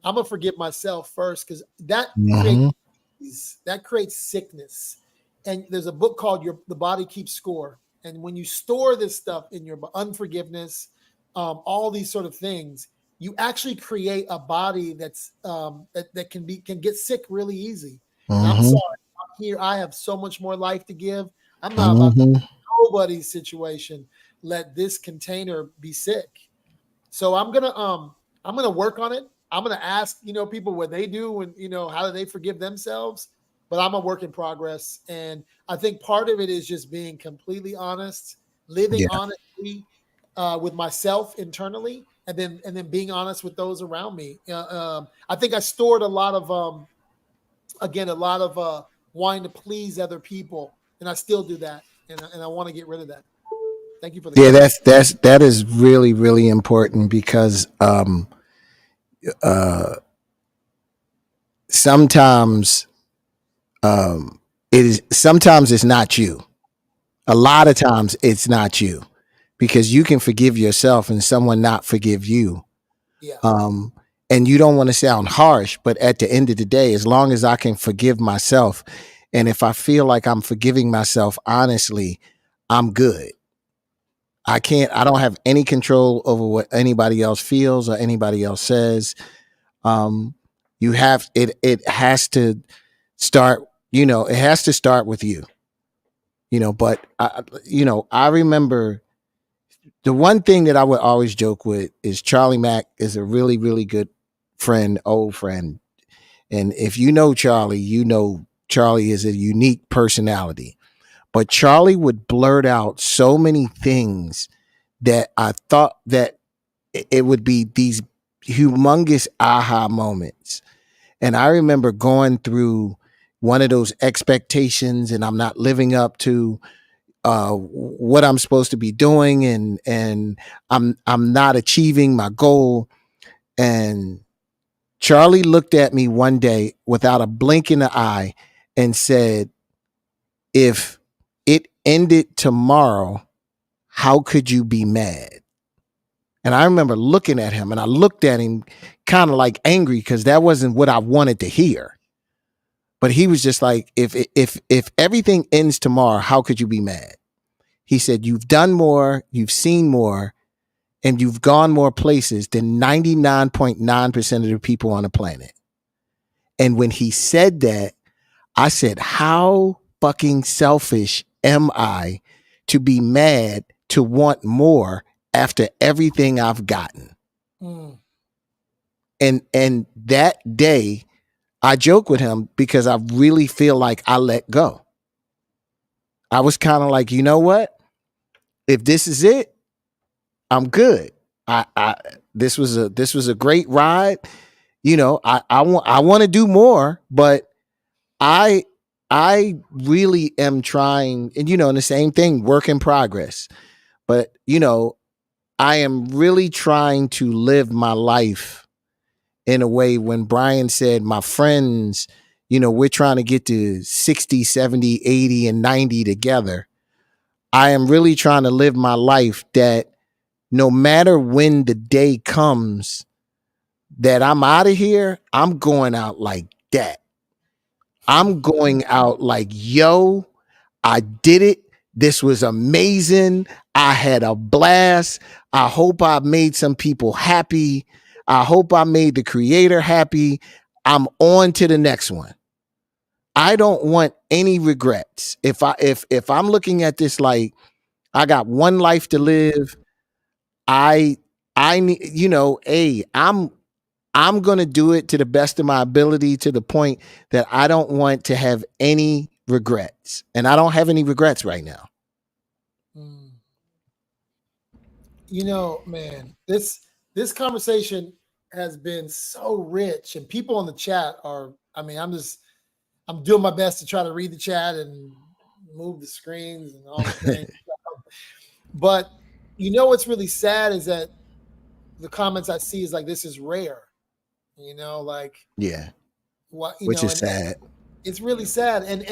A: I'm gonna forgive myself first because creates
B: Mhm.
A: that creates sickness. And there's a book called The Body Keeps Score. And when you store this stuff in your unforgiveness, all these sort of things, you actually create a body that can get sick really easy. And I'm
B: Mhm.
A: sorry, I'm here. I have so much more life to give. I'm not about to
B: Mhm.
A: nobody's situation let this container be sick. So I'm gonna work on it. I'm gonna ask people what they do and how do they forgive themselves. But I'm a work in progress, and I think part of it is just being completely honest, living
B: Yeah.
A: honestly with myself internally, and then being honest with those around me. I think I stored a lot of again a lot of wanting to please other people, and I still do that, and I want to get rid of that. Thank you for the
B: Yeah,
A: question.
B: that is really really important because sometimes sometimes it's not you. A lot of times it's not you because you can forgive yourself and someone not forgive you.
A: Yeah.
B: Um, and you don't want to sound harsh, but at the end of the day, as long as I can forgive myself, and if I feel like I'm forgiving myself honestly, I'm good. I don't have any control over what anybody else feels or anybody else says. Um, it has to start, it has to start with you, but I remember the one thing that I would always joke with is Charlie Mack is a really, really good friend, old friend. And if you know Charlie, you know Charlie is a unique personality. But Charlie would blurt out so many things that I thought that it would be these humongous aha moments. And I remember going through one of those expectations and I'm not living up to what I'm supposed to be doing and I'm not achieving my goal. And Charlie looked at me one day without a blink in the eye and said, if it ended tomorrow, how could you be mad? And I remember looking at him and I looked at him kind of like angry because that wasn't what I wanted to hear. But he was just like, if everything ends tomorrow, how could you be mad? He said, you've done more, you've seen more, and you've gone more places than 99.9% of the people on the planet. And when he said that, I said, how fucking selfish am I to be mad to want more after everything I've gotten?
A: Mm.
B: And that day, I joke with him because I really feel like I let go. I was kind of like, you know what? If this is it, I'm good. I this was a great ride. I want to do more, but I I really am trying, and in the same thing, work in progress. But I am really trying to live my life in a way when Brian said my friends, we're trying to get to 60, 70, 80, and 90 together. I am really trying to live my life that no matter when the day comes that I'm out of here, I'm going out like that. I'm going out like, yo, I did it. This was amazing. I had a blast. I hope I made some people happy. I hope I made the creator happy. I'm on to the next one. I don't want any regrets. If I'm looking at this like I got one life to live, I I need, hey, I'm going to do it to the best of my ability to the point that I don't want to have any regrets. And I don't have any regrets right now.
A: Mm. Man, this conversation has been so rich, and people in the chat are. I mean, I'm doing my best to try to read the chat and move the screens and all the things. But what's really sad is that the comments I see is like, this is rare. Like
B: Yeah,
A: what
B: which is
A: and
B: sad.
A: it's really sad. And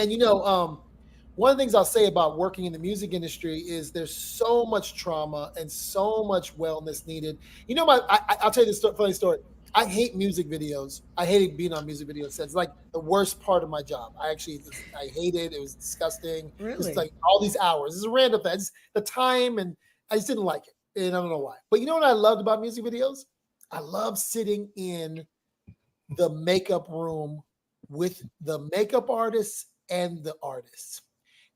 A: one of the things I'll say about working in the music industry is there's so much trauma and so much wellness needed. I'll tell you this funny story. I hate music videos. I hated being on music video sets. It's like the worst part of my job. I hate it. It was disgusting. Just
D: Really?
A: like all these hours. It's a random thing. Just the time, and I just didn't like it. And I don't know why. But you know what I loved about music videos? I love sitting in the makeup room with the makeup artists and the artists.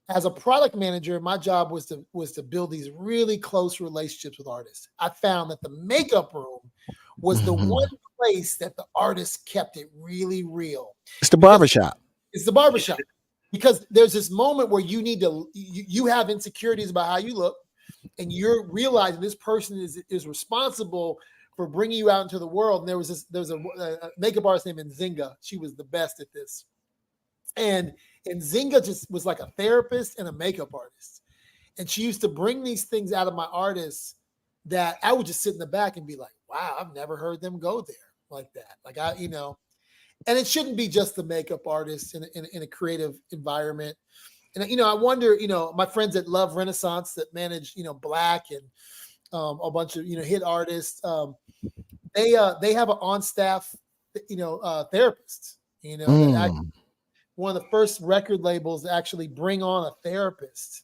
A: As a product manager, my job was to build these really close relationships with artists. I found that the makeup room was the one
B: Mhm.
A: place that the artists kept it really real,
B: It's the
A: because
B: barbershop.
A: it's the barbershop. Because there's this moment where you have insecurities about how you look, and you're realizing this person is responsible for bringing you out into the world. And there was a makeup artist named Nzinga. She was the best at this, and Zinga just was like a therapist and a makeup artist. And she used to bring these things out of my artists that I would just sit in the back and be like, wow, I've never heard them go there like that. Like and it shouldn't be just the makeup artist in a creative environment. And I wonder, my friends that love Renaissance that manage, Black and a bunch of hit artists, they have an on staff, therapist, that
B: Mm.
A: one of the first record labels to actually bring on a therapist.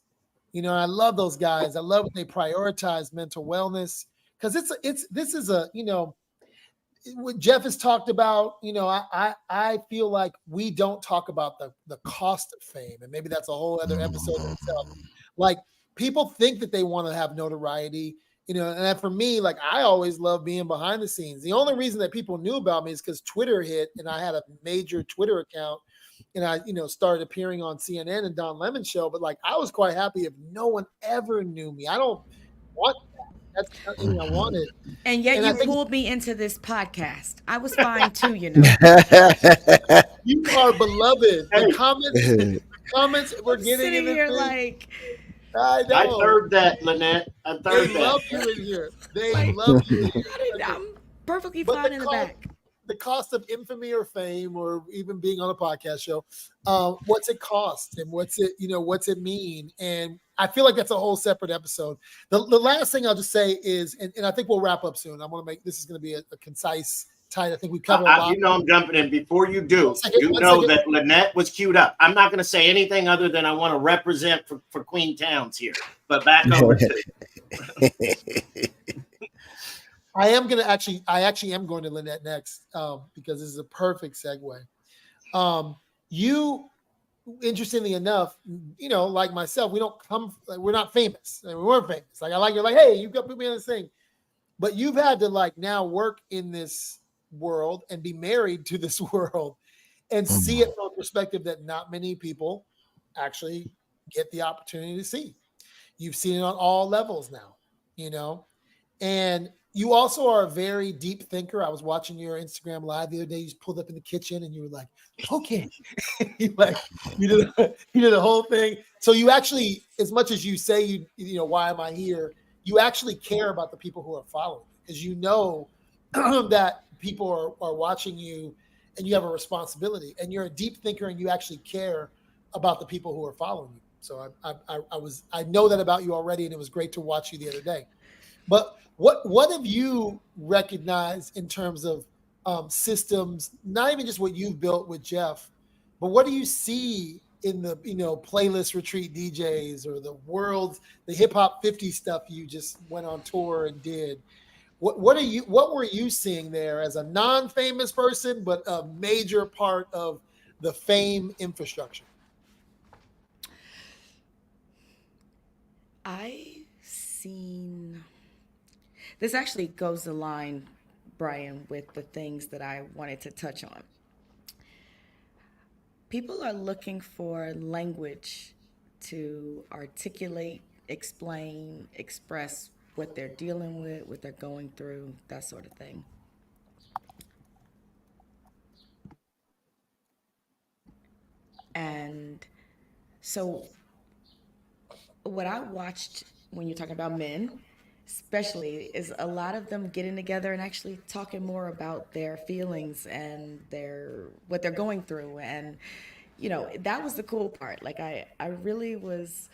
A: I love those guys. I love when they prioritize mental wellness, because this is a what Jeff has talked about. I feel like we don't talk about the cost of fame, and maybe that's a whole other episode in itself.
B: Mm.
A: Like, people think that they want to have notoriety, and for me, like, I always love being behind the scenes. The only reason that people knew about me is because Twitter hit, and I had a major Twitter account, and I, started appearing on CNN and Don Lemon show. But like, I was quite happy if no one ever knew me. I don't want that. That's not anything I
B: Mhm.
A: wanted.
D: And yet
A: And I
D: you
A: think
D: pulled me into this podcast. I was fine too, you know.
A: you are beloved. The
E: Hey,
A: comments, the comments we're
D: I'm
A: getting in
D: sitting
A: this
D: here
A: thing,
D: like,
A: I
E: I
A: know.
E: third that, Lynette. I
A: They
E: third that.
A: love you in here. They
D: like,
A: love you in here.
D: I didn't,
A: Okay.
D: I'm perfectly
A: But
D: fine in the back.
A: the cost of infamy or fame, or even being on a podcast show, what's it cost, and what's it mean? And I feel like that's a whole separate episode. The last thing I'll just say is, and I think we'll wrap up soon. I want to make this is going to be a concise, tight. I think we've covered a lot.
E: I'm jumping in. Before you do,
A: One
E: know
A: second.
E: that Lynette was queued up. I'm not going to say anything other than I want to represent for Queen Towns here. But back over to
A: I actually am going to Lynette next, because this is a perfect segue. You, interestingly enough, like myself, we don't come, like, we're not famous. Like, we weren't famous. Like, you're like, hey, you got to put me on this thing. But you've had to, like, now work in this world and be married to this world and see it
B: Mm.
A: from a perspective that not many people actually get the opportunity to see. You've seen it on all levels now, you know, and you also are a very deep thinker. I was watching your Instagram live the other day. You just pulled up in the kitchen and you were like, okay. you like you did the whole thing. So you actually, as much as you say why am I here? You actually care about the people who are following you, because that people are watching you, and you have a responsibility, and you're a deep thinker, and you actually care about the people who are following you. So I know that about you already, and it was great to watch you the other day. But what have you recognized in terms of systems? Not even just what you've built with Jeff, but what do you see in the playlist retreat DJs, or the hip hop 50 stuff you just went on tour and did? What were you seeing there as a non-famous person, but a major part of the fame infrastructure?
D: I seen this actually goes the line Brian, with the things that I wanted to touch on. People are looking for language to articulate, explain, express what they're dealing with, what they're going through, that sort of thing. And so, what I watched when you're talking about men, especially, is a lot of them getting together and actually talking more about their feelings and their what they're going through. And that was the cool part. Like, I really was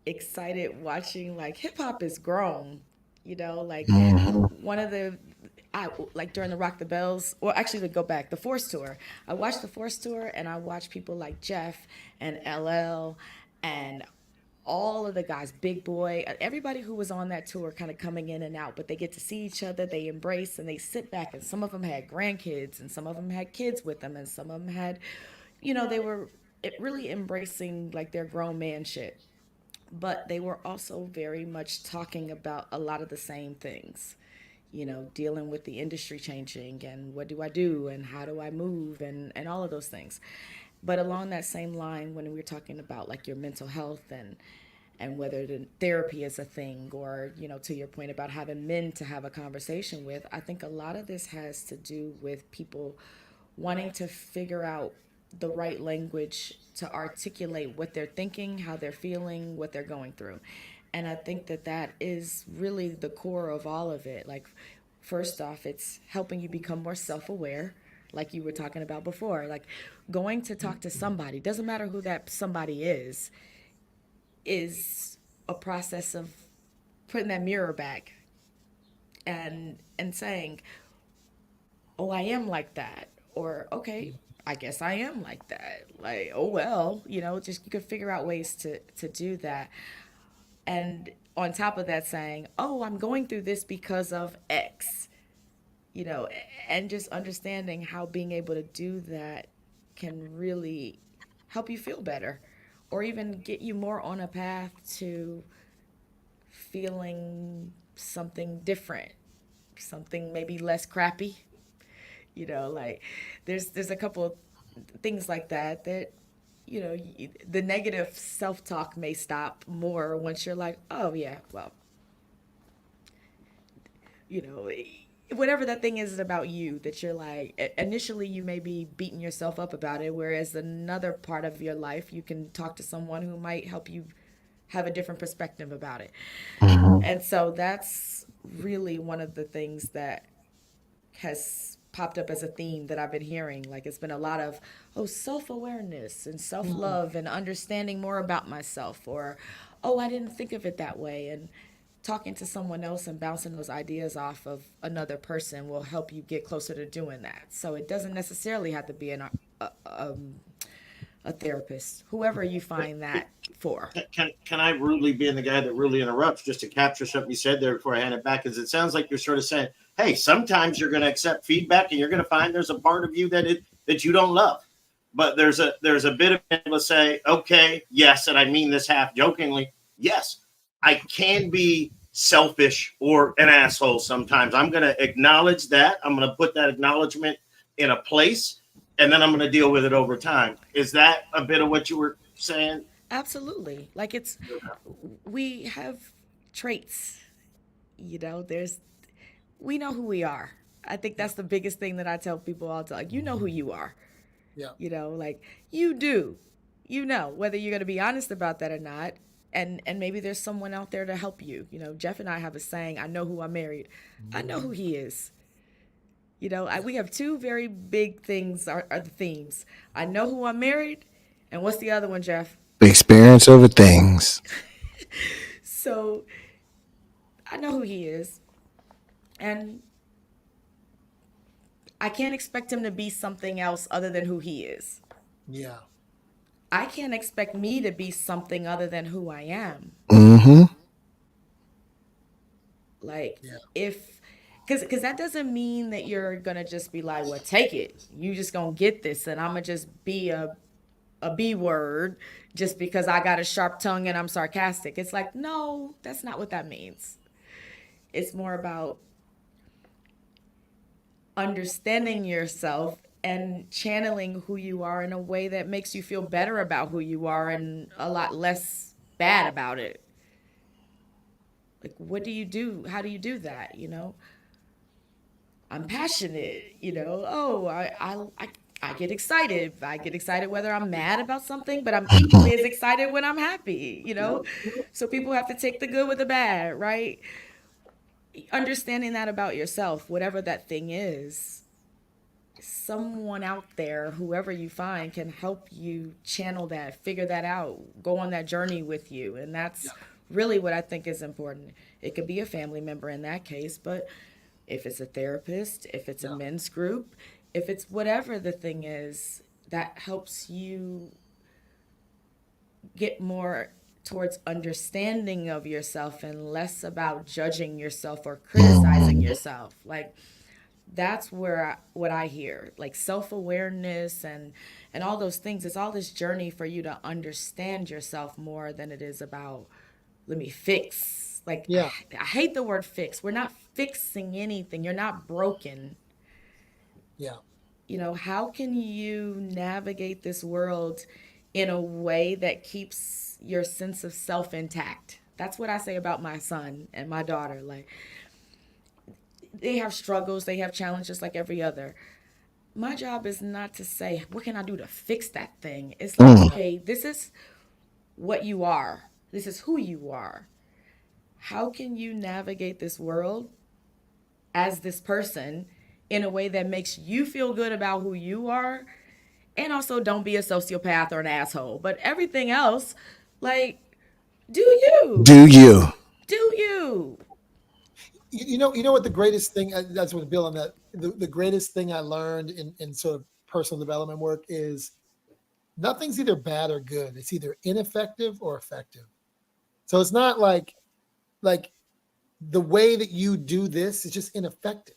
D: excited watching, like, hip hop is grown, like
B: Hmm.
D: one of the I like during the Rock the Bells, or actually to go back, the Force tour. I watched the Force tour, and I watched people like Jeff and LL and all of the guys, Big Boy, everybody who was on that tour kind of coming in and out, but they get to see each other, they embrace, and they sit back, and some of them had grandkids, and some of them had kids with them, and some of them had, they were really embracing like their grown man shit. But they were also very much talking about a lot of the same things, dealing with the industry changing and what do I do and how do I move and all of those things. But along that same line, when we were talking about like your mental health and whether the therapy is a thing, or to your point about having men to have a conversation with, I think a lot of this has to do with people wanting to figure out the right language to articulate what they're thinking, how they're feeling, what they're going through. And I think that that is really the core of all of it. Like, first off, it's helping you become more self aware, like you were talking about before. Like, going to talk to somebody, doesn't matter who that somebody is a process of putting that mirror back and saying, oh, I am like that. Or, okay, I guess I am like that. Like, oh, well, just you could figure out ways to do that. And on top of that, saying, oh, I'm going through this because of X, you know, and just understanding how being able to do that can really help you feel better, or even get you more on a path to feeling something different, something maybe less crappy. Like, there's a couple of things like that the negative self-talk may stop more once you're like, oh yeah, well, you know whatever that thing is about you that you're like, initially you may be beating yourself up about it, whereas another part of your life you can talk to someone who might help you have a different perspective about it.
B: Hmm.
D: And so that's really one of the things that has popped up as a theme that I've been hearing. Like, it's been a lot of, oh, self awareness and self
A: Mm.
D: love and understanding more about myself, or, oh, I didn't think of it that way. And talking to someone else and bouncing those ideas off of another person will help you get closer to doing that. So it doesn't necessarily have to be a therapist, whoever you find that for.
E: Can I rudely being the guy that rudely interrupts just to capture something you said there before I hand it back? Because it sounds like you're sort of saying, hey, sometimes you're going to accept feedback and you're going to find there's a part of you that you don't love, but there's a bit of able to say, okay, yes, and I mean this half jokingly, yes, I can be selfish or an asshole sometimes. I'm going to acknowledge that. I'm going to put that acknowledgement in a place, and then I'm going to deal with it over time. Is that a bit of what you were saying?
D: Absolutely. Like, we have traits, there's, we know who we are. I think
A: Yeah.
D: that's the biggest thing that I tell people all the time. Like, you know who you are.
A: Yeah.
D: Like, you do. Whether you're going to be honest about that or not. And maybe there's someone out there to help you. Jeff and I have a saying, I know who I married. I know who he is.
A: Yeah.
D: We have two very big things are the themes. I know who I married, and what's the other one, Jeff?
B: The experience over things.
D: So I know who he is, and I can't expect him to be something else other than who he is.
A: Yeah.
D: I can't expect me to be something other than who I am.
B: Hmm.
D: Like,
A: Yeah.
D: if, because that doesn't mean that you're gonna just be like, well, take it. You just gonna get this, and I'm gonna just be a B word just because I got a sharp tongue and I'm sarcastic. It's like, no, that's not what that means. It's more about understanding yourself and channeling who you are in a way that makes you feel better about who you are and a lot less bad about it. Like, what do you do? How do you do that? I'm passionate. Oh, I get excited. I get excited whether I'm mad about something, but I'm equally as excited when I'm happy. So people have to take the good with the bad, right? Understanding that about yourself, whatever that thing is, someone out there, whoever you find, can help you channel that, figure that out, go on that journey with you. And
A: Yeah.
D: that's really what I think is important. It could be a family member in that case, but if it's a therapist, if it's a
A: Yeah.
D: men's group, if it's whatever the thing is, that helps you get more towards understanding of yourself and less about judging yourself or criticizing yourself. Like, that's what I hear, like self-awareness and all those things. It's all this journey for you to understand yourself more than it is about, let me fix. Like,
A: Yeah.
D: I hate the word fix. We're not fixing anything. You're not broken.
A: Yeah.
D: How can you navigate this world in a way that keeps your sense of self intact? That's what I say about my son and my daughter. Like, they have struggles, they have challenges like every other. My job is not to say, what can I do to fix that thing? It's like, okay, this is what you are, this is who you are. How can you navigate this world as this person in a way that makes you feel good about who you are? And also, don't be a sociopath or an asshole. But everything else, like, do you?
B: Do you?
D: Do you?
A: You know what the greatest thing, that's what Bill on that, the greatest thing I learned in sort of personal development work is nothing's either bad or good. It's either ineffective or effective. So it's not like the way that you do this is just ineffective.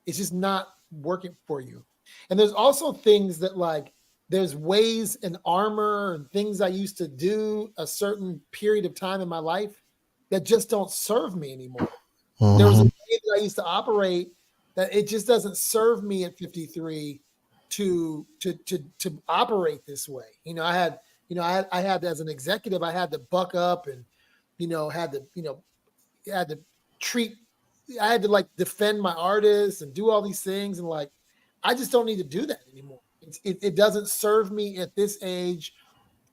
A: It's just not working for you. And there's also things that there's ways and armor and things I used to do a certain period of time in my life that just don't serve me anymore. There was a
B: Hmm.
A: way that I used to operate that it just doesn't serve me at 53 to operate this way. I had as an executive, I had to buck up and had to had to treat I had to defend my artists and do all these things, and I just don't need to do that anymore. It doesn't serve me at this age.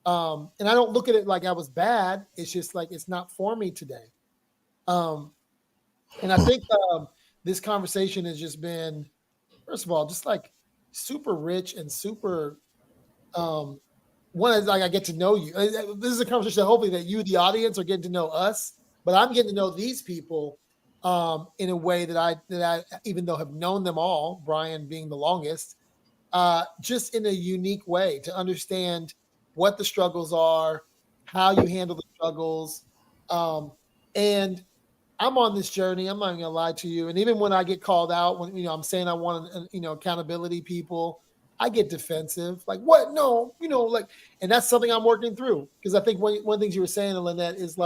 A: And I don't look at it like I was bad. It's just like it's not for me today. Um, and I think this conversation has just been, first of all, just super rich and super. Um, one is I get to know you. This is a conversation hopefully that you, the audience, are getting to know us, but I'm getting to know these people in a way that I even though have known them all, Brian being the longest, just in a unique way to understand what the struggles are, how you handle the struggles, um, and I'm on this journey. I'm not gonna lie to you. And even when I get called out, when I'm saying I want accountability people, I get defensive. Like what? No, and that's something I'm working through because I think one of the things you were saying, Lynette, is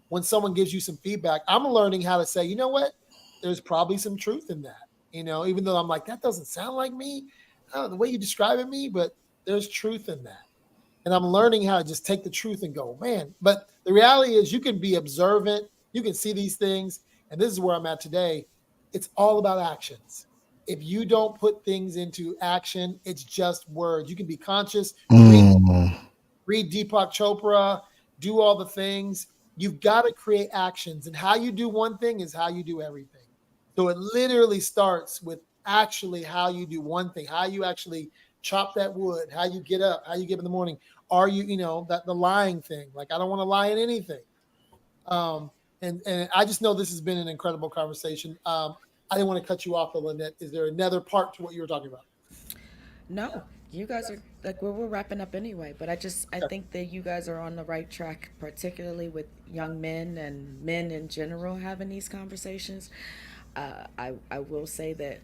A: when someone gives you some feedback, I'm learning how to say, you know what? There's probably some truth in that. Even though I'm like that doesn't sound like me, the way you describe it me, but there's truth in that. And I'm learning how to just take the truth and go, man. But the reality is, you can be observant, you can see these things, and this is where I'm at today. It's all about actions. If you don't put things into action, it's just words. You can be conscious,
B: Mm.
A: read Deepak Chopra, do all the things. You've got to create actions, and how you do one thing is how you do everything. So it literally starts with actually how you do one thing, how you actually chop that wood, how you get up, how you get up in the morning. Are you, that the lying thing? Like I don't want to lie in anything. And I just know this has been an incredible conversation. I didn't want to cut you off, Lynette. Is there another part to what you were talking about?
D: No, you guys are like, we're wrapping up anyway, but I
A: Okay.
D: think that you guys are on the right track, particularly with young men and men in general having these conversations. I will say that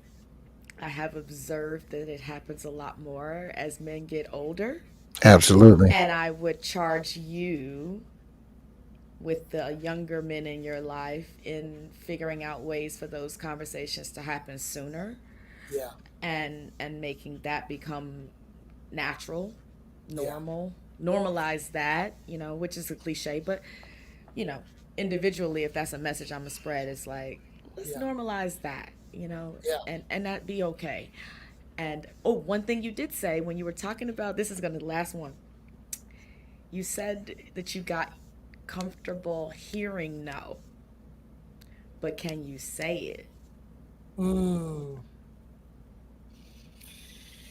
D: I have observed that it happens a lot more as men get older,
B: Absolutely.
D: and I would charge you with the younger men in your life in figuring out ways for those conversations to happen sooner.
A: Yeah.
D: and making that become natural,
A: Yeah.
D: normal, normalize that, which is a cliche, but you know, individually, if that's a message I'm gonna spread, it's like let's
A: Yeah.
D: normalize that,
A: Yeah.
D: and that be okay. And oh, one thing you did say when you were talking about this is gonna be the last one. You said that you got comfortable hearing no, but can you say it?
A: Mm.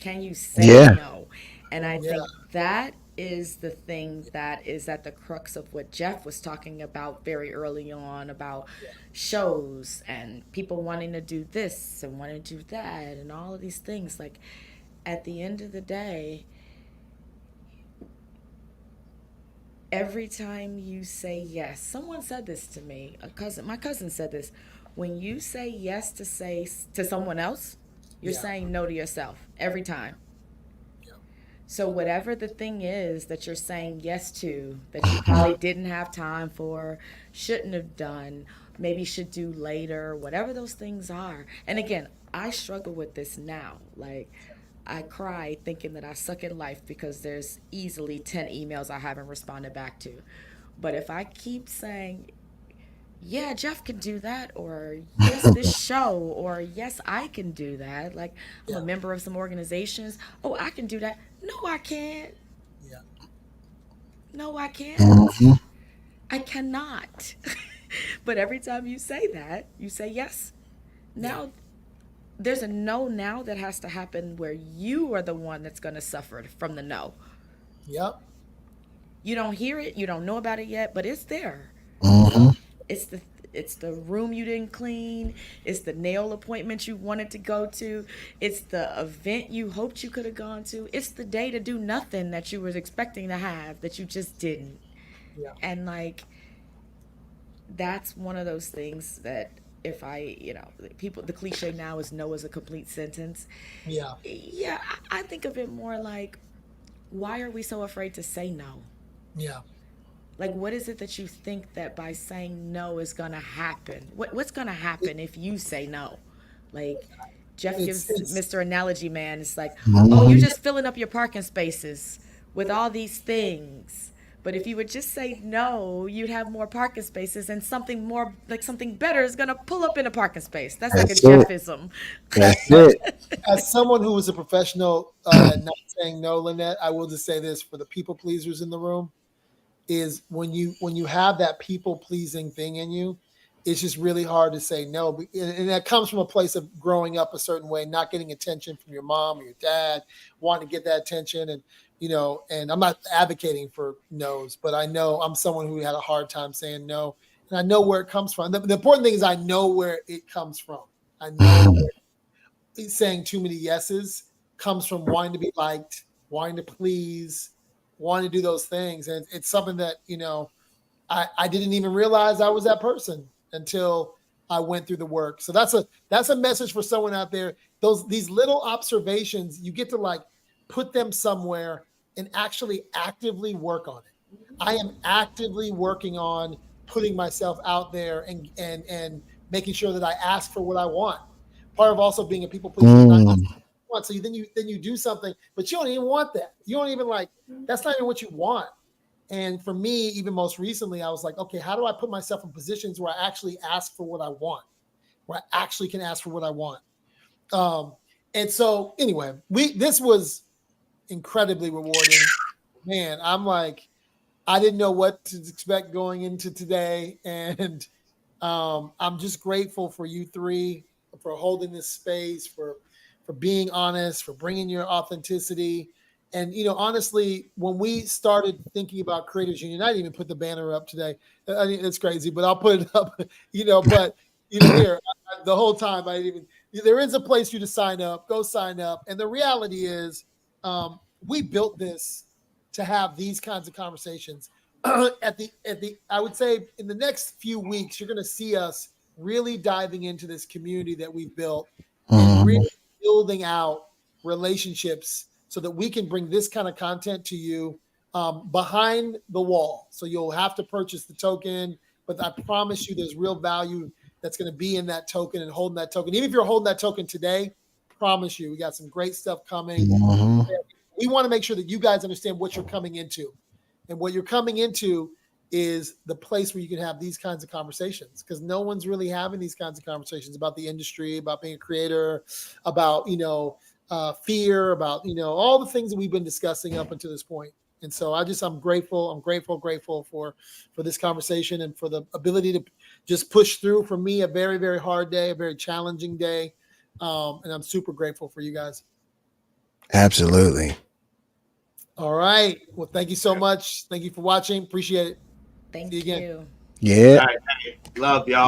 D: Can you say
C: Yeah.
D: no? And I
A: Yeah.
D: think that is the thing that is at the crux of what Jeff was talking about very early on about shows and people wanting to do this and wanting to do that and all of these things. Like, at the end of the day, every time you say yes, someone said this to me, my cousin said this. When you say yes to someone else, you're
A: Yeah.
D: saying no to yourself every time.
A: Yeah.
D: So, whatever the thing is that you're saying yes to, that you probably didn't have time for, shouldn't have done, maybe should do later, whatever those things are. And again, I struggle with this now. Like, I cry thinking that I suck at life because there's easily 10 emails I haven't responded back to. But if I keep saying, yeah, Jeff can do that, or yes, this show, or yes, I can do that. Like, I'm a
A: Yeah.
D: member of some organizations. Oh, I can do that. No, I can't.
A: Yeah.
D: No, I can't.
C: Mhm.
D: I cannot. But every time you say that, you say yes.
A: Yeah.
D: Now, there's a no now that has to happen where you are the one that's going to suffer from the no.
A: Yep.
D: You don't hear it, you don't know about it yet, but it's there.
A: Yep.
C: Mhm.
D: It's the room you didn't clean. It's the nail appointment you wanted to go to. It's the event you hoped you could have gone to. It's the day to do nothing that you was expecting to have that you just didn't.
A: Yeah.
D: And like that's one of those things that if I, people, the cliche now is no is a complete sentence.
A: Yeah.
D: Yeah, I think of it more like, why are we so afraid to say no?
A: Yeah.
D: Like, what is it that you think that by saying no is gonna happen? What's gonna
A: It,
D: happen if you say no? Like, Jeff gives
A: it's
D: Mr. Analogy Man. It's like, oh, you're
C: Mhm.
D: just filling up your parking spaces with all these things. But if you would just say no, you'd have more parking spaces, and something more like something better is gonna pull up in a parking space. That's like a
C: That's it.
D: Jeffism.
C: That's
A: as,
C: it.
A: as someone who is a professional at not saying no, Lynette, I will just say this for the people pleasers in the room is when you have that people pleasing thing in you, it's just really hard to say no. And that comes from a place of growing up a certain way, not getting attention from your mom or your dad, wanting to get that attention. And, and I'm not advocating for no's, but I know I'm someone who had a hard time saying no. And I know where it comes from. The important thing is I know where it comes from. I know
C: Mhm.
A: where saying too many yeses comes from wanting to be liked, wanting to please, wanting to do those things. And it's something that, I didn't even realize I was that person until I went through the work. So that's a message for someone out there. These little observations, you get to like put them somewhere and actually actively work on it. I am actively working on putting myself out there and making sure that I ask for what I want. Part of also being a people pleaser is not
C: Mm.
A: want. So then you do something, but you don't even want that. You don't even like that's not even what you want. And for me, even most recently, I was like, okay, how do I put myself in positions where I actually ask for what I want, where I actually can ask for what I want? Um, and so anyway, this was incredibly rewarding. Man, I'm like, I didn't know what to expect going into today, and I'm just grateful for you three for holding this space, for being honest, for bringing your authenticity. And honestly, when we started thinking about Creators Union, I didn't even put the banner up today. I mean, it's crazy, but I'll put it up. But here the whole time I didn't even. There is a place for you to sign up. Go sign up. And the reality is, we built this to have these kinds of conversations at the I would say in the next few weeks you're going to see us really diving into this community that we've built and really
C: Mhm.
A: building out relationships so that we can bring this kind of content to you behind the wall. So you'll have to purchase the token, but I promise you there's real value that's going to be in that token and holding that token. Even if you're holding that token today, promise you, we got some great stuff coming.
B: Mhm.
A: We want to make sure that you guys understand what you're coming into. And what you're coming into is the place where you can have these kinds of conversations, because no one's really having these kinds of conversations about the industry, about being a creator, about, fear, about, all the things that we've been discussing up until this point. And so I'm grateful for this conversation and for the ability to just push through, for me, a very, very hard day, a very challenging day. And I'm super grateful for you guys.
B: Absolutely.
A: All right. Well, thank you so much. Thank you for watching. Appreciate it.
D: Thank
A: See you again.
D: you.
B: Yeah.
E: All right, hey, love y'all.